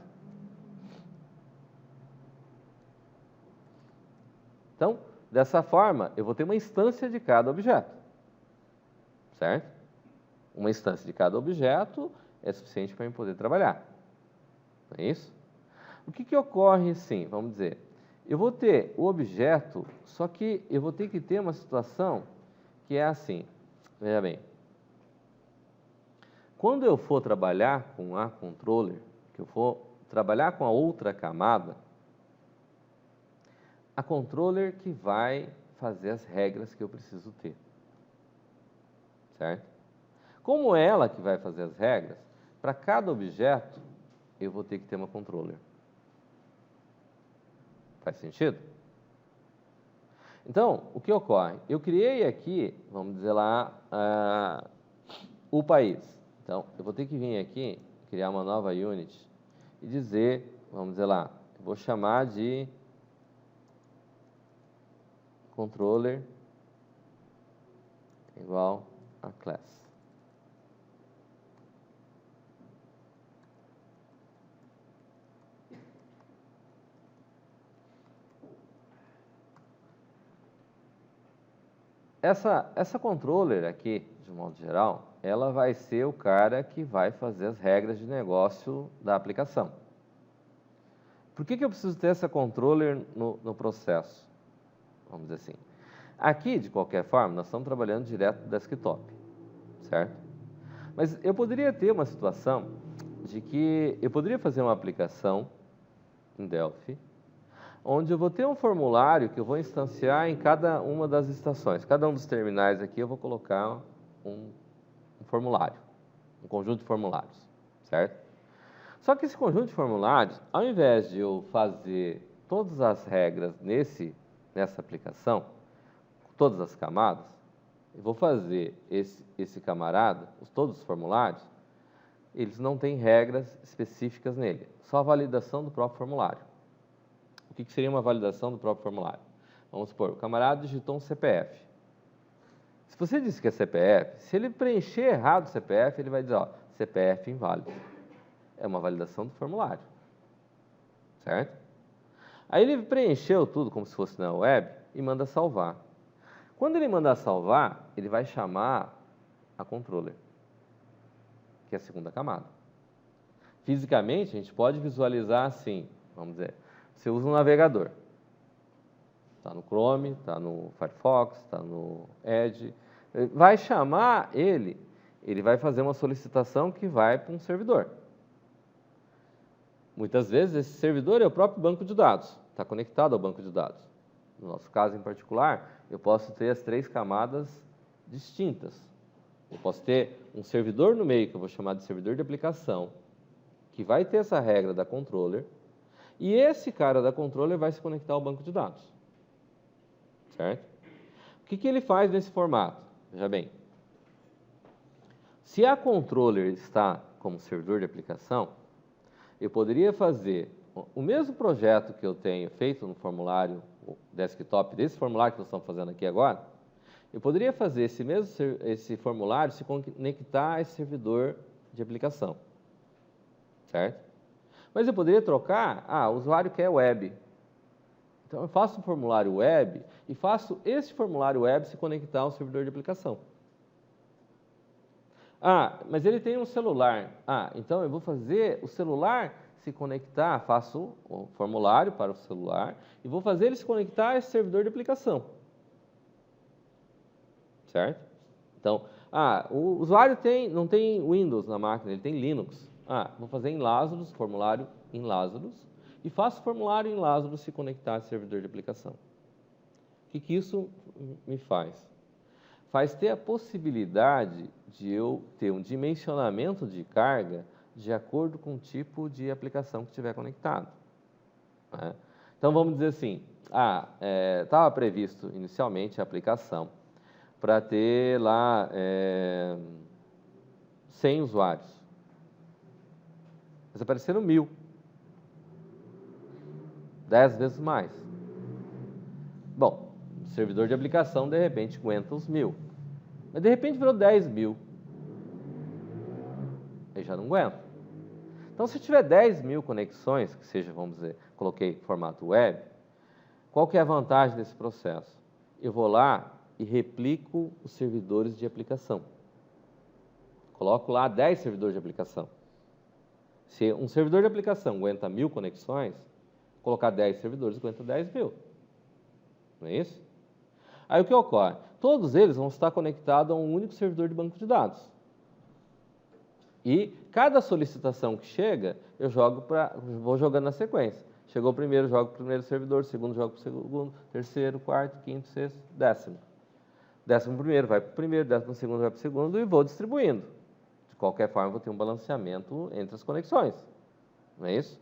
Então, dessa forma, eu vou ter uma instância de cada objeto, certo? Uma instância de cada objeto é suficiente para eu poder trabalhar. Não é isso? O que ocorre, sim? Vamos dizer, eu vou ter o objeto, só que eu vou ter que ter uma situação que é assim. Veja bem. Quando eu for trabalhar com a controller, que eu for trabalhar com a outra camada, a controller que vai fazer as regras que eu preciso ter, certo? Como é ela que vai fazer as regras, para cada objeto, eu vou ter que ter uma controller. Faz sentido? Então, o que ocorre? Eu criei aqui, vamos dizer lá, o país. Então, eu vou ter que vir aqui, criar uma nova unit e dizer, vamos dizer lá, eu vou chamar de controller igual a class. Essa controller aqui, de modo geral, ela vai ser o cara que vai fazer as regras de negócio da aplicação. Por que eu preciso ter essa controller no processo? Vamos dizer assim. Aqui, de qualquer forma, nós estamos trabalhando direto do desktop, certo? Mas eu poderia ter uma situação de que eu poderia fazer uma aplicação em Delphi, onde eu vou ter um formulário que eu vou instanciar em cada uma das estações. Cada um dos terminais aqui eu vou colocar um formulário, um conjunto de formulários, certo? Só que esse conjunto de formulários, ao invés de eu fazer todas as regras nessa aplicação, todas as camadas, eu vou fazer esse camarada, todos os formulários, eles não têm regras específicas nele, só a validação do próprio formulário. O que seria uma validação do próprio formulário? Vamos supor, o camarada digitou um CPF. Se você disse que é CPF, se ele preencher errado o CPF, ele vai dizer, ó, CPF inválido. É uma validação do formulário, certo? Aí ele preencheu tudo como se fosse na web e manda salvar. Quando ele mandar salvar, ele vai chamar a controller, que é a segunda camada. Fisicamente, a gente pode visualizar assim, vamos dizer, você usa um navegador. Está no Chrome, está no Firefox, está no Edge. Vai chamar ele vai fazer uma solicitação que vai para um servidor. Muitas vezes esse servidor é o próprio banco de dados, está conectado ao banco de dados. No nosso caso em particular, eu posso ter as 3 camadas distintas. Eu posso ter um servidor no meio, que eu vou chamar de servidor de aplicação, que vai ter essa regra da controller, e esse cara da controller vai se conectar ao banco de dados. Certo? O que ele faz nesse formato? Veja bem, se a controller está como servidor de aplicação, eu poderia fazer o mesmo projeto que eu tenho feito no formulário desktop, desse formulário que nós estamos fazendo aqui agora, eu poderia fazer esse formulário se conectar a esse servidor de aplicação, certo? Mas eu poderia trocar, o usuário quer web. Então eu faço um formulário web e faço esse formulário web se conectar ao servidor de aplicação. Mas ele tem um celular. Então eu vou fazer o celular se conectar, faço o formulário para o celular e vou fazer ele se conectar a esse servidor de aplicação. Certo? Então, o usuário não tem Windows na máquina, ele tem Linux. Vou fazer em Lazarus, formulário em Lazarus, e faço o formulário em Lazarus se conectar a esse servidor de aplicação. O que isso me faz? Faz ter a possibilidade de eu ter um dimensionamento de carga de acordo com o tipo de aplicação que estiver conectado. Né? Então, vamos dizer assim, estava previsto inicialmente a aplicação para ter lá 100 usuários. Mas apareceram 1000. 10 vezes mais. Bom, o servidor de aplicação, de repente, aguenta os 1000. Mas, de repente, virou 10.000. Aí já não aguenta. Então, se tiver 10.000 conexões, que seja, vamos dizer, coloquei formato web, qual que é a vantagem desse processo? Eu vou lá e replico os servidores de aplicação. Coloco lá 10 servidores de aplicação. Se um servidor de aplicação aguenta 1000 conexões, colocar 10 servidores aguenta 10.000. Não é isso? Aí o que ocorre? Todos eles vão estar conectados a um único servidor de banco de dados. E cada solicitação que chega, vou jogando na sequência. Chegou o primeiro, jogo para o primeiro servidor, segundo, jogo para o segundo, terceiro, quarto, quinto, sexto, décimo. 11º vai para o primeiro, 12º vai para o segundo e vou distribuindo. De qualquer forma, vou ter um balanceamento entre as conexões. Não é isso?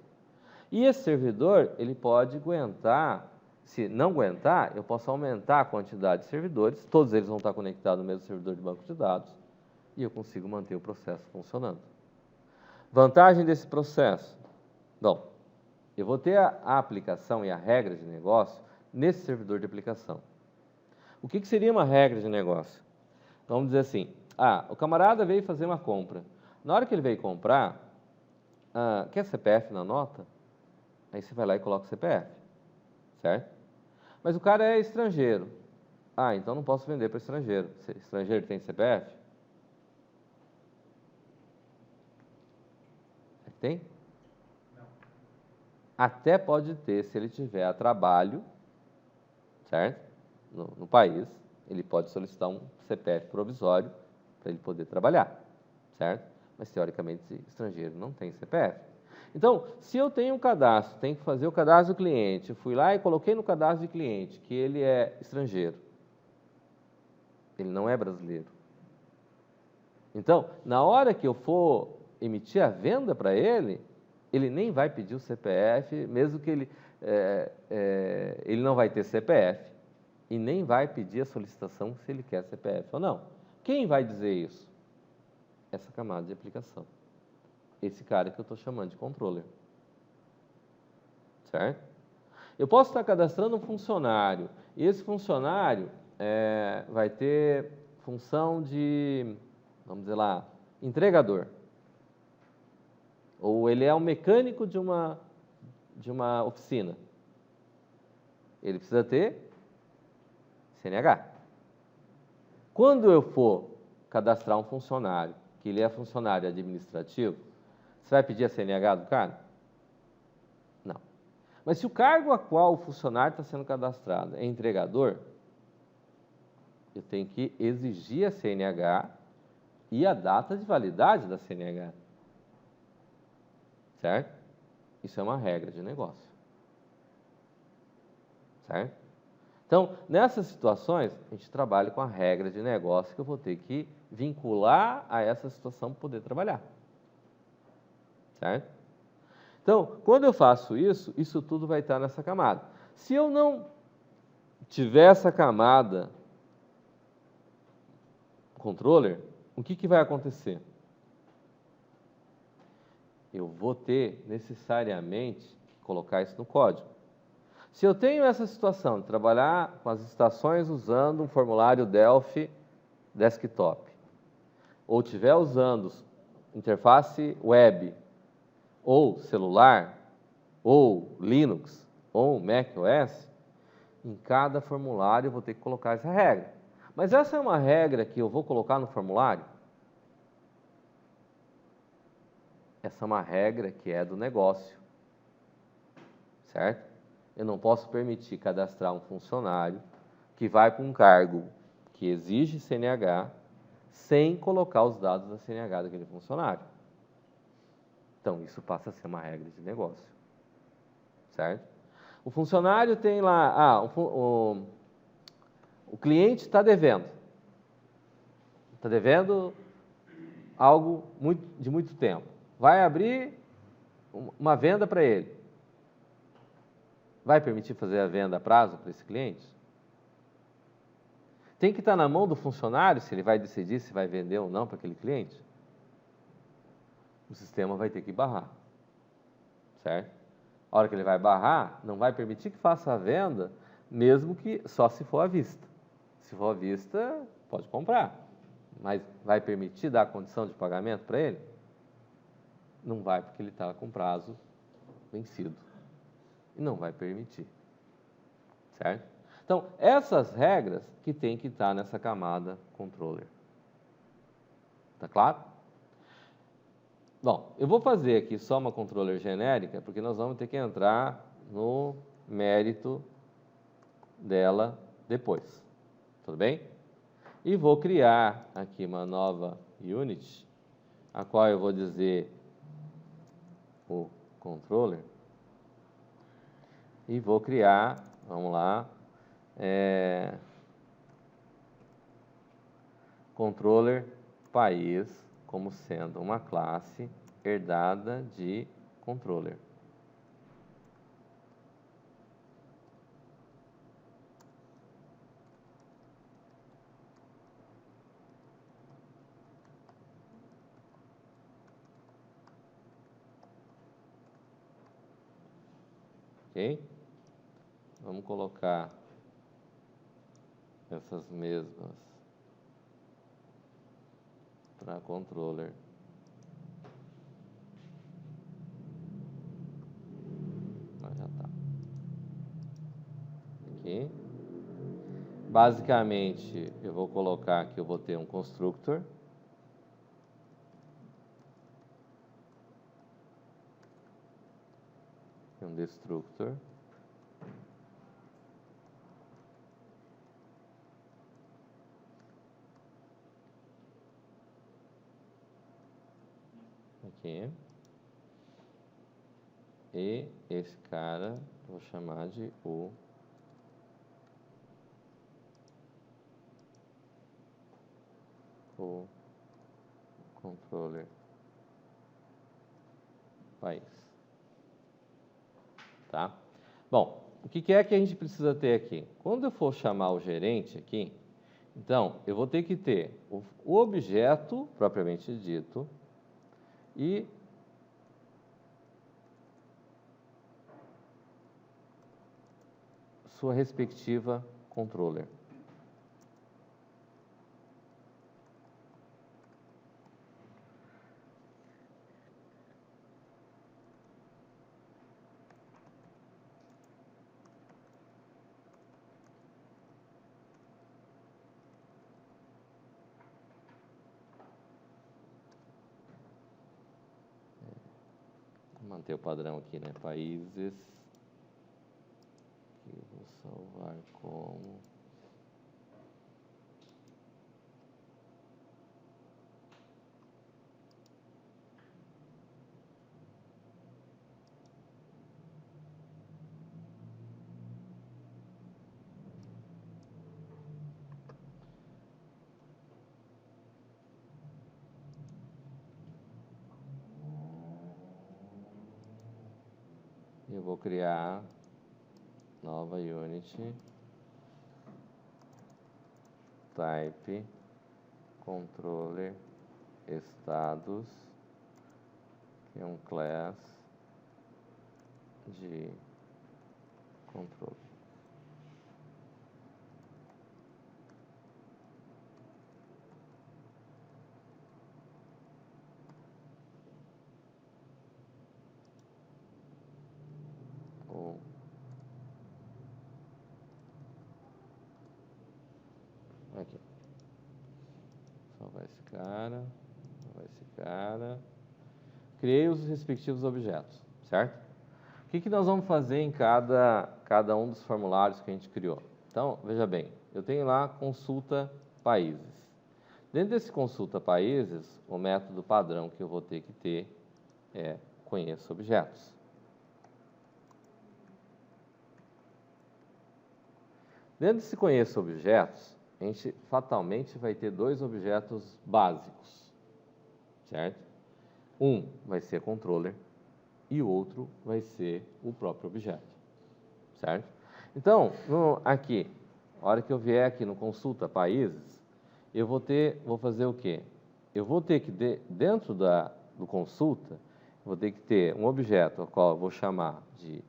E esse servidor, ele pode aguentar, se não aguentar, eu posso aumentar a quantidade de servidores, todos eles vão estar conectados no mesmo servidor de banco de dados, e eu consigo manter o processo funcionando. Vantagem desse processo? Bom, eu vou ter a aplicação e a regra de negócio nesse servidor de aplicação. O que seria uma regra de negócio? Vamos dizer assim, o camarada veio fazer uma compra. Na hora que ele veio comprar, quer CPF na nota? Aí você vai lá e coloca o CPF, certo? Mas o cara é estrangeiro. Então não posso vender para estrangeiro. Estrangeiro tem CPF? Tem? Até pode ter, se ele tiver a trabalho, certo? No país, ele pode solicitar um CPF provisório para ele poder trabalhar, certo? Mas, teoricamente, estrangeiro não tem CPF. Então, se eu tenho um cadastro, tenho que fazer o cadastro do cliente, eu fui lá e coloquei no cadastro de cliente que ele é estrangeiro, ele não é brasileiro. Então, na hora que eu for emitir a venda para ele, ele nem vai pedir o CPF, mesmo que ele não vai ter CPF e nem vai pedir a solicitação se ele quer CPF ou não. Quem vai dizer isso? Essa camada de aplicação. Esse cara que eu estou chamando de controller. Certo? Eu posso estar cadastrando um funcionário, e esse funcionário vai ter função de, vamos dizer lá, entregador. Ou ele é um mecânico de uma oficina. Ele precisa ter CNH. Quando eu for cadastrar um funcionário, que ele é funcionário administrativo, você vai pedir a CNH do cara? Não. Mas se o cargo a qual o funcionário está sendo cadastrado é entregador, eu tenho que exigir a CNH e a data de validade da CNH. Certo? Isso é uma regra de negócio. Certo? Então, nessas situações, a gente trabalha com a regra de negócio que eu vou ter que vincular a essa situação para poder trabalhar. Certo? Então, quando eu faço isso, isso tudo vai estar nessa camada. Se eu não tiver essa camada controller, o que vai acontecer? Eu vou ter necessariamente que colocar isso no código. Se eu tenho essa situação de trabalhar com as estações usando um formulário Delphi desktop, ou estiver usando interface web, ou celular, ou Linux, ou macOS, em cada formulário eu vou ter que colocar essa regra. Mas essa é uma regra que eu vou colocar no formulário? Essa é uma regra que é do negócio, certo? Eu não posso permitir cadastrar um funcionário que vai para um cargo que exige CNH sem colocar os dados da CNH daquele funcionário. Então, isso passa a ser uma regra de negócio, certo? O funcionário tem lá, o cliente está devendo algo de muito tempo. Vai abrir uma venda para ele. Vai permitir fazer a venda a prazo para esse cliente? Tem que estar na mão do funcionário se ele vai decidir se vai vender ou não para aquele cliente? O sistema vai ter que barrar, certo? A hora que ele vai barrar, não vai permitir que faça a venda, mesmo que só se for à vista. Se for à vista, pode comprar, mas vai permitir dar a condição de pagamento para ele? Não vai, porque ele está com prazo vencido. E não vai permitir, certo? Então, essas regras que tem que estar nessa camada controller. Tá claro? Bom, eu vou fazer aqui só uma controller genérica, porque nós vamos ter que entrar no mérito dela depois. Tudo bem? E vou criar aqui uma nova unit, a qual eu vou dizer o controller. E vou criar, vamos lá, controller país como sendo uma classe herdada de controller. Ok? Vamos colocar essas mesmas para controller. Já tá. Aqui. Basicamente, eu vou colocar que eu vou ter um constructor. um destructor. Aqui. E esse cara eu vou chamar de o controller país. Tá? Bom, o que é que a gente precisa ter aqui? Quando eu for chamar o gerente aqui, então, eu vou ter que ter o objeto, propriamente dito, e sua respectiva controller. Vou manter o padrão aqui, né? Países. Aqui eu vou salvar como... Eu vou criar nova unit type controller estados, que é um class de controle. Aqui. Salvar esse cara, salvar esse cara. Criei os respectivos objetos, certo? O que nós vamos fazer em cada um dos formulários que a gente criou? Então, veja bem, eu tenho lá consulta países. Dentro desse consulta países, o método padrão que eu vou ter que ter é conheço objetos. Dentro desse conheço objetos, a gente fatalmente vai ter dois objetos básicos, certo? Um vai ser controller e o outro vai ser o próprio objeto, certo? Então, aqui, a hora que eu vier aqui no consulta países, eu vou fazer o quê? Eu vou ter que, dentro do consulta, vou ter que ter um objeto, ao qual eu vou chamar de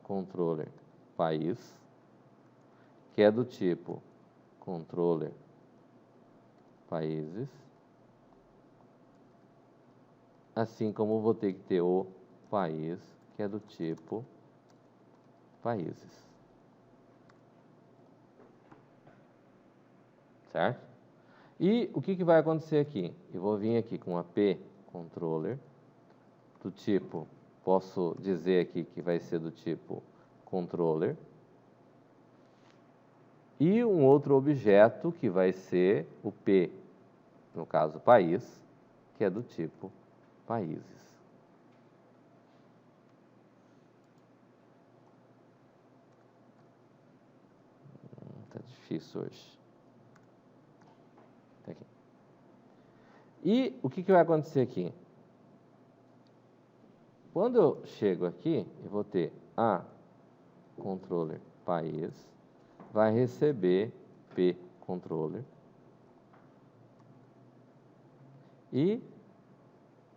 controller país, que é do tipo controller países, assim como vou ter que ter o país, que é do tipo países. Certo? E o que vai acontecer aqui? Eu vou vir aqui com a P controller, do tipo, posso dizer aqui que vai ser do tipo controller, e um outro objeto que vai ser o P, no caso país, que é do tipo países. Tá difícil hoje. Tá aqui. E o que vai acontecer aqui? Quando eu chego aqui, eu vou ter controller país, vai receber P controller, e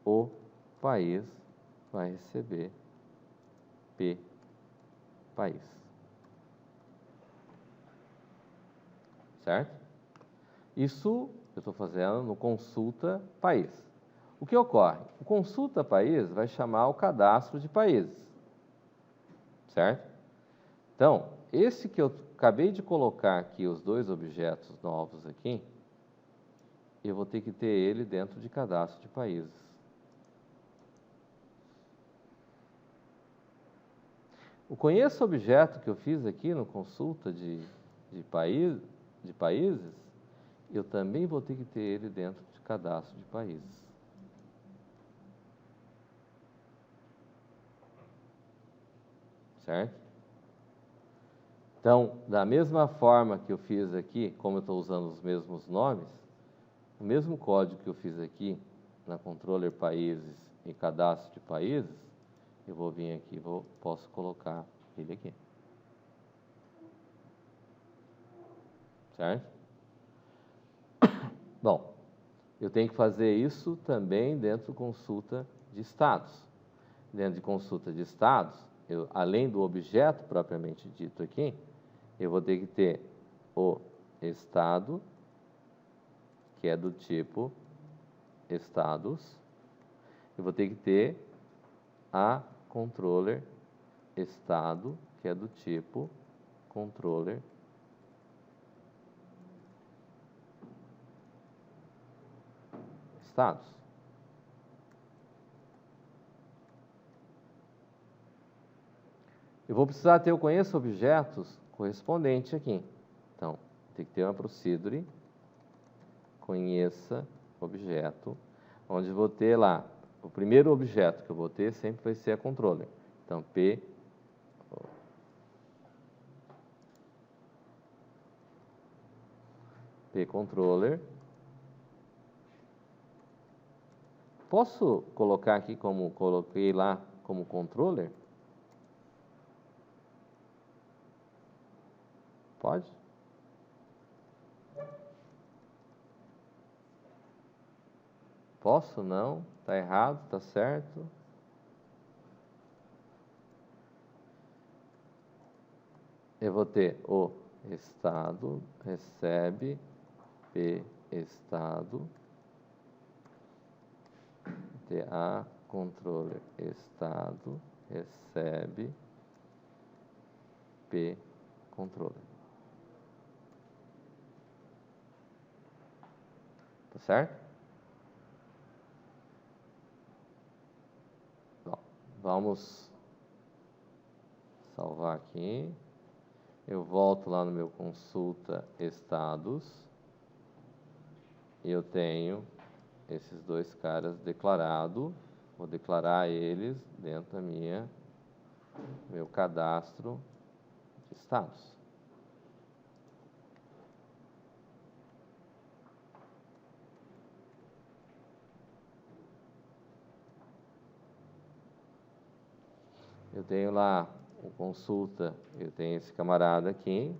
o país vai receber P país. Certo? Isso eu estou fazendo no consulta país. O que ocorre? O consulta país vai chamar o cadastro de países. Certo? Então, esse que eu acabei de colocar aqui, os dois objetos novos aqui, eu vou ter que ter ele dentro de cadastro de países. O conheça objeto que eu fiz aqui no consulta de países, eu também vou ter que ter ele dentro de cadastro de países. Certo? Então, da mesma forma que eu fiz aqui, como eu estou usando os mesmos nomes, o mesmo código que eu fiz aqui na controller países e cadastro de países, eu vou vir aqui, posso colocar ele aqui. Certo? Bom, eu tenho que fazer isso também dentro do consulta de estados. Dentro de consulta de estados, além do objeto propriamente dito aqui, eu vou ter que ter o estado, que é do tipo estados. Eu vou ter que ter a controller estado, que é do tipo controller estados. Eu vou precisar ter o conheça objetos correspondente aqui. Então, tem que ter uma procedure conheça objeto, onde vou ter lá, o primeiro objeto que eu vou ter sempre vai ser a controller. Então, controller. Posso colocar aqui como coloquei lá como controller? Pode? Posso? Não? Está errado? Está certo? Eu vou ter o estado recebe P estado, ter a controller estado recebe P controller. Tá certo? Bom, vamos salvar aqui. Eu volto lá no meu consulta estados. E eu tenho esses dois caras declarados. Vou declarar eles dentro da meu cadastro de estados. Eu tenho lá o consulta, eu tenho esse camarada aqui,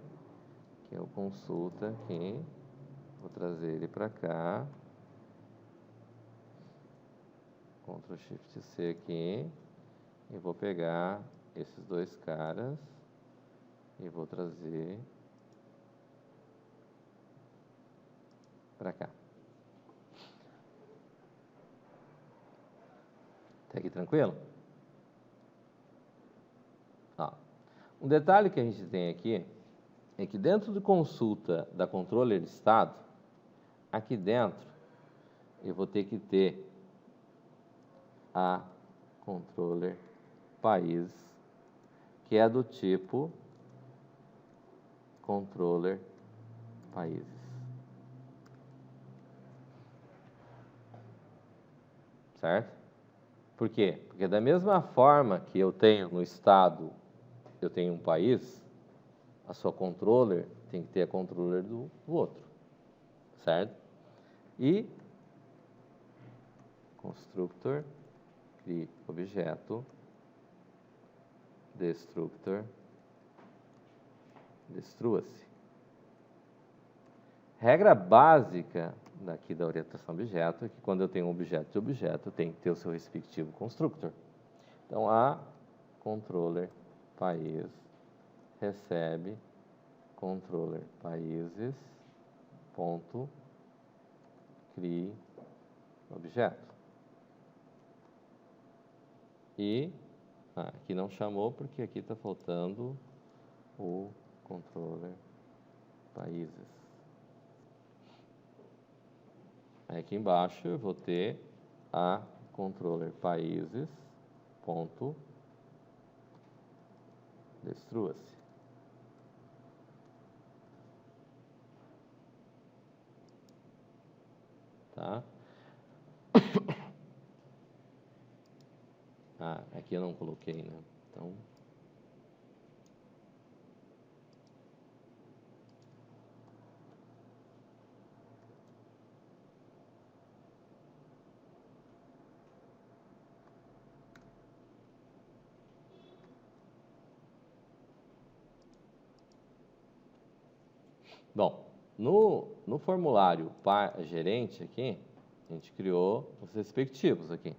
que é o consulta aqui. Vou trazer ele para cá. Ctrl Shift C aqui. E vou pegar esses dois caras e vou trazer para cá. Até aqui tranquilo? Ó, um detalhe que a gente tem aqui é que dentro de consulta da controller estado, aqui dentro eu vou ter que ter a controller país, que é do tipo controller países. Certo? Por quê? Porque da mesma forma que eu tenho no estado, eu tenho um país, a sua controller tem que ter a controller do outro. Certo? E constructor, crie objeto, destructor, destrua-se. Regra básica daqui da orientação objeto é que quando eu tenho um objeto de objeto, tem que ter o seu respectivo constructor. Então, a controller país recebe controller países ponto crie objeto. E aqui não chamou porque aqui está faltando o controller países. Aqui embaixo eu vou ter a controller países ponto destrua-se. Tá? Ah, aqui eu não coloquei, né? Então, bom, no formulário gerente aqui, a gente criou os respectivos aqui.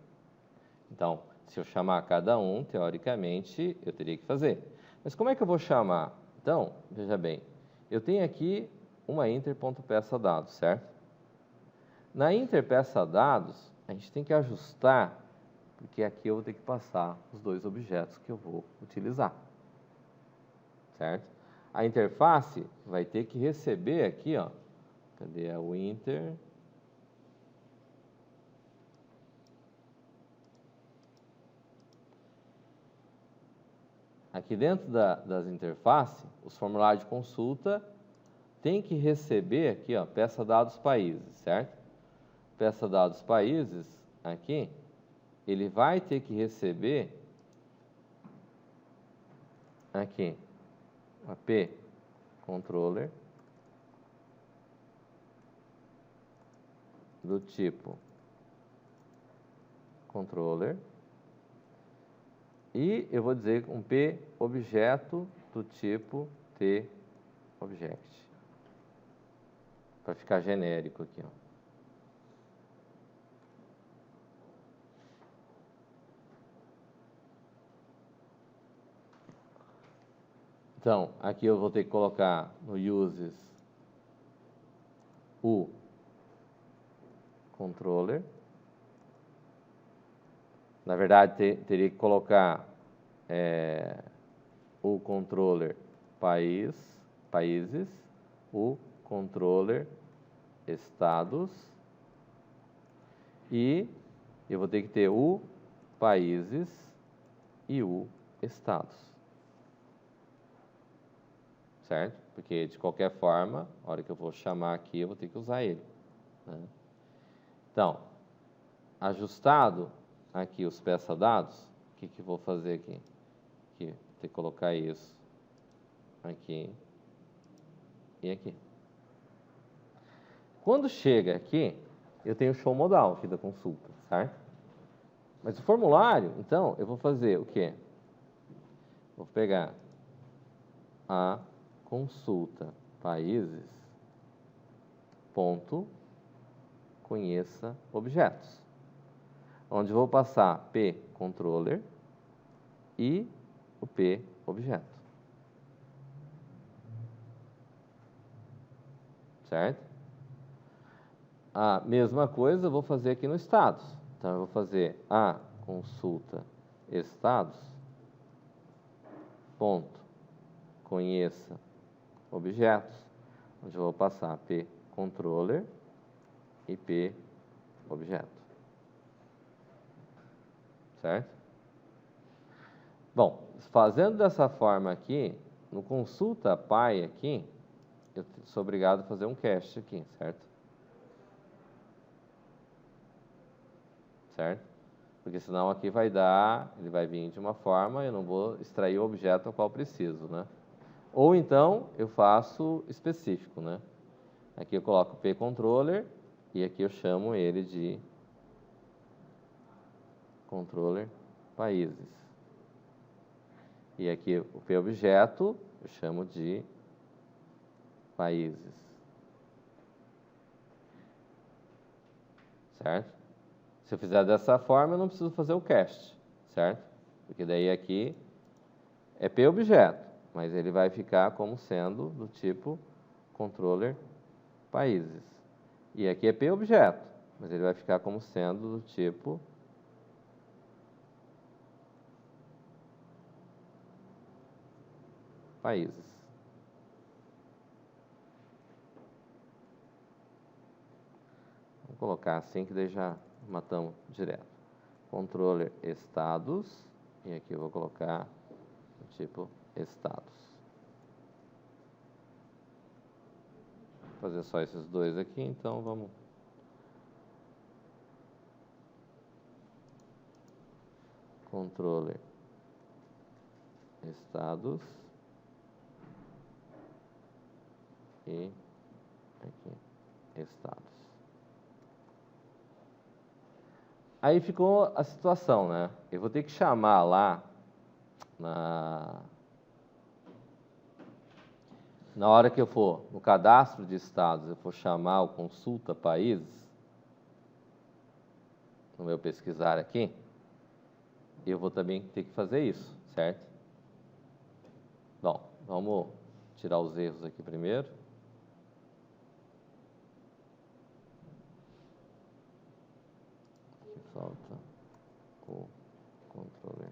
Então, se eu chamar cada um, teoricamente, eu teria que fazer. Mas como é que eu vou chamar? Então, veja bem, eu tenho aqui uma inter.peça-dados, certo? Na inter.peça-dados, a gente tem que ajustar, porque aqui eu vou ter que passar os dois objetos que eu vou utilizar, certo? A interface vai ter que receber aqui, ó, cadê o inter? Aqui dentro das interfaces, os formulários de consulta tem que receber aqui, ó, peça dados países, certo? Peça dados países, aqui, ele vai ter que receber aqui, AP controller do tipo controller e eu vou dizer um P objeto do tipo T object, para ficar genérico aqui, ó. Então, aqui eu vou ter que colocar no uses o controller. Na verdade, teria que colocar o controller países, o controller estados e eu vou ter que ter o países e o estados. Certo? Porque, de qualquer forma, a hora que eu vou chamar aqui, eu vou ter que usar ele, né? Então, ajustado aqui os peça-dados, o que eu vou fazer aqui? Aqui, vou ter que colocar isso aqui e aqui. Quando chega aqui, eu tenho o show modal aqui da consulta, certo? Mas o formulário, então, eu vou fazer o quê? Vou pegar a consulta países, ponto, conheça objetos, onde vou passar P controller e o P objeto, certo? A mesma coisa eu vou fazer aqui no status. Então, eu vou fazer a consulta estados, ponto, conheça objetos, onde eu vou passar P controller e P objeto, certo? Bom, fazendo dessa forma aqui, no consulta pai aqui, eu sou obrigado a fazer um cache aqui, certo? Certo? Porque senão aqui vai dar, ele vai vir de uma forma, eu não vou extrair o objeto ao qual preciso, né? Ou então, eu faço específico, né? Aqui eu coloco P controller e aqui eu chamo ele de controller países. E aqui o P objeto eu chamo de países. Certo? Se eu fizer dessa forma, eu não preciso fazer o cast, certo? Porque daí aqui é P objeto, mas ele vai ficar como sendo do tipo controller países. E aqui é P objeto, mas ele vai ficar como sendo do tipo países. Vou colocar assim que daí já matamos direto. Controller estados, e aqui eu vou colocar o tipo estados. Vou fazer só esses dois aqui, então vamos... Controller estados e aqui estados. Aí ficou a situação, né? Eu vou ter que chamar lá na hora que eu for no cadastro de estados, eu for chamar o consulta países, no meu pesquisar aqui, eu vou também ter que fazer isso, certo? Bom, vamos tirar os erros aqui primeiro. Aqui falta o controller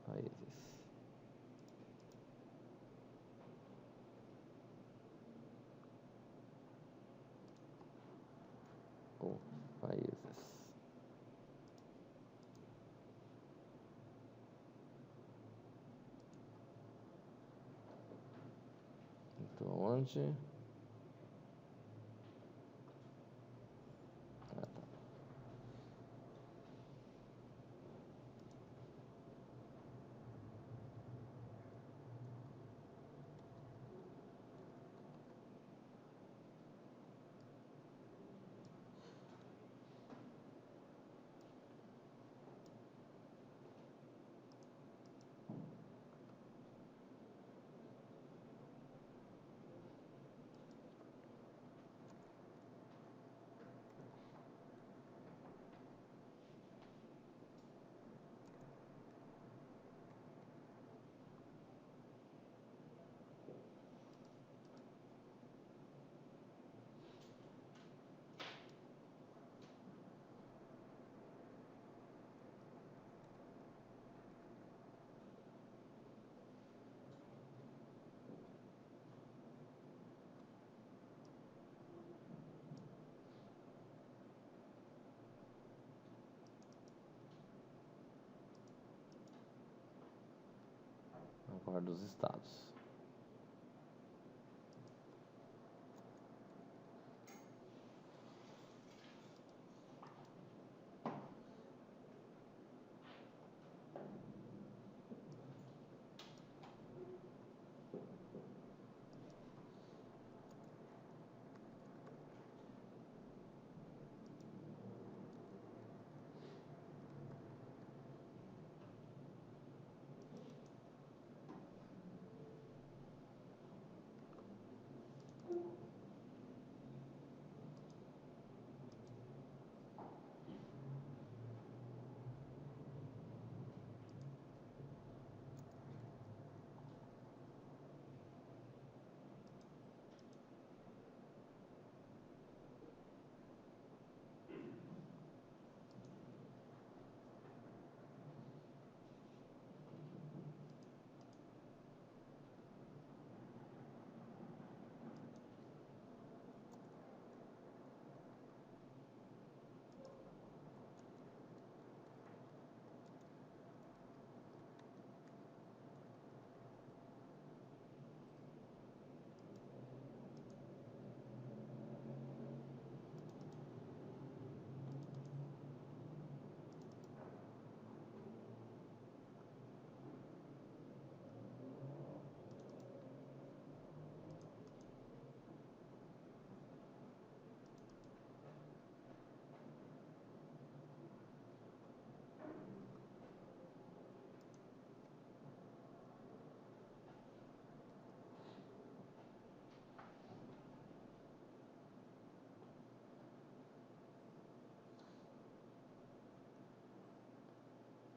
países. O países. Então, onde? Ah, tá. Agora dos estados.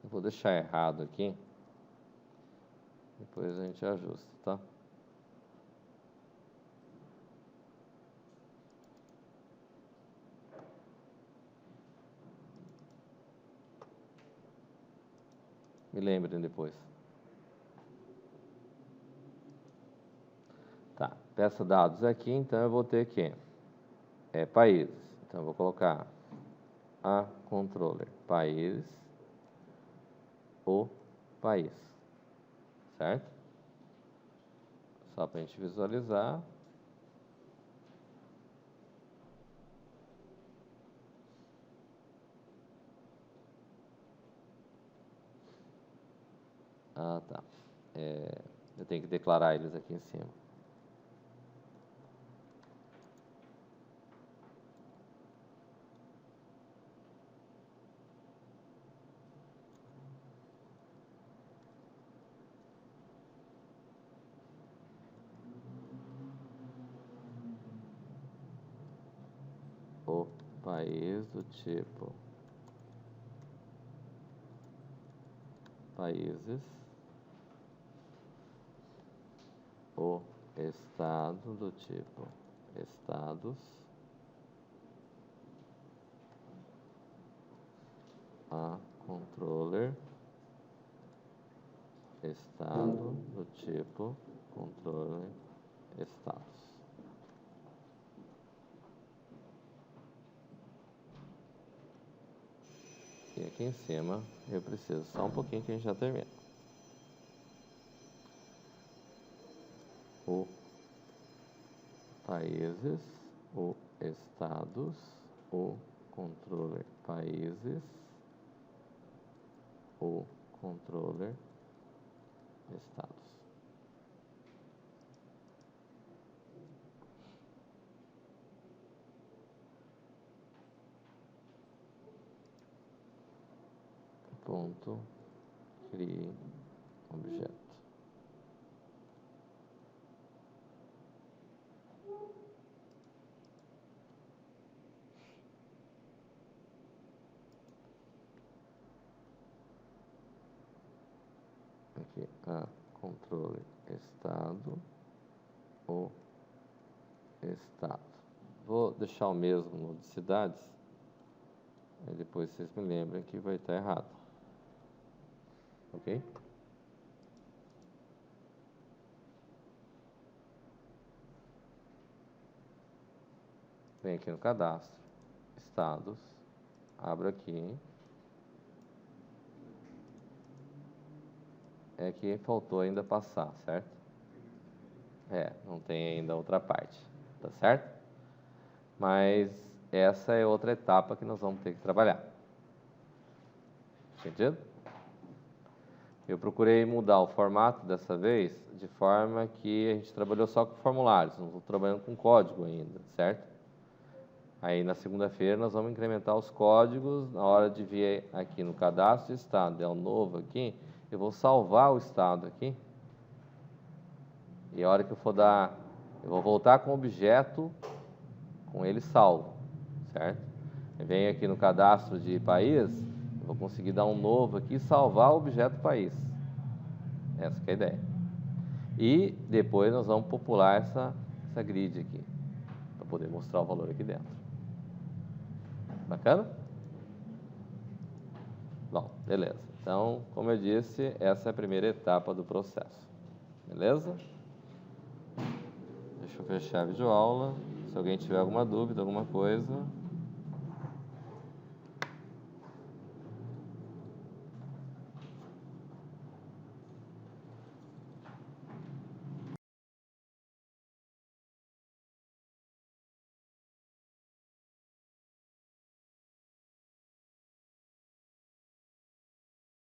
Eu vou deixar errado aqui. Depois a gente ajusta, tá? Me lembrem depois. Tá, peça dados aqui, então eu vou ter que países. Então eu vou colocar a controller países, o país, certo? Só para a gente visualizar. Ah, tá. Eu tenho que declarar eles aqui em cima. O país do tipo países, o estado do tipo estados, a controller, estado do tipo controller, estados. E aqui em cima eu preciso só um pouquinho que a gente já termina. O países, o estados, o controller países, o controller estados. Ponto, crie objeto. Aqui, a controle estado, o estado. Vou deixar o mesmo no de cidades, aí depois vocês me lembrem que vai estar errado. Ok? Vem aqui no cadastro, estados, abro aqui. É que faltou ainda passar, certo? Não tem ainda outra parte, tá certo? Mas essa é outra etapa que nós vamos ter que trabalhar. Entendido? Eu procurei mudar o formato dessa vez, de forma que a gente trabalhou só com formulários, não estou trabalhando com código ainda, certo? Aí na segunda-feira nós vamos incrementar os códigos, na hora de vir aqui no cadastro de estado, é o novo aqui, eu vou salvar o estado aqui, e a hora que eu for dar, eu vou voltar com o objeto, com ele salvo, certo? Eu venho aqui no cadastro de país, eu vou conseguir dar um novo aqui e salvar o objeto país. Essa que é a ideia. E depois nós vamos popular essa grid aqui, para poder mostrar o valor aqui dentro. Bacana? Bom, beleza. Então, como eu disse, essa é a primeira etapa do processo. Beleza? Deixa eu fechar a videoaula. Se alguém tiver alguma dúvida, alguma coisa,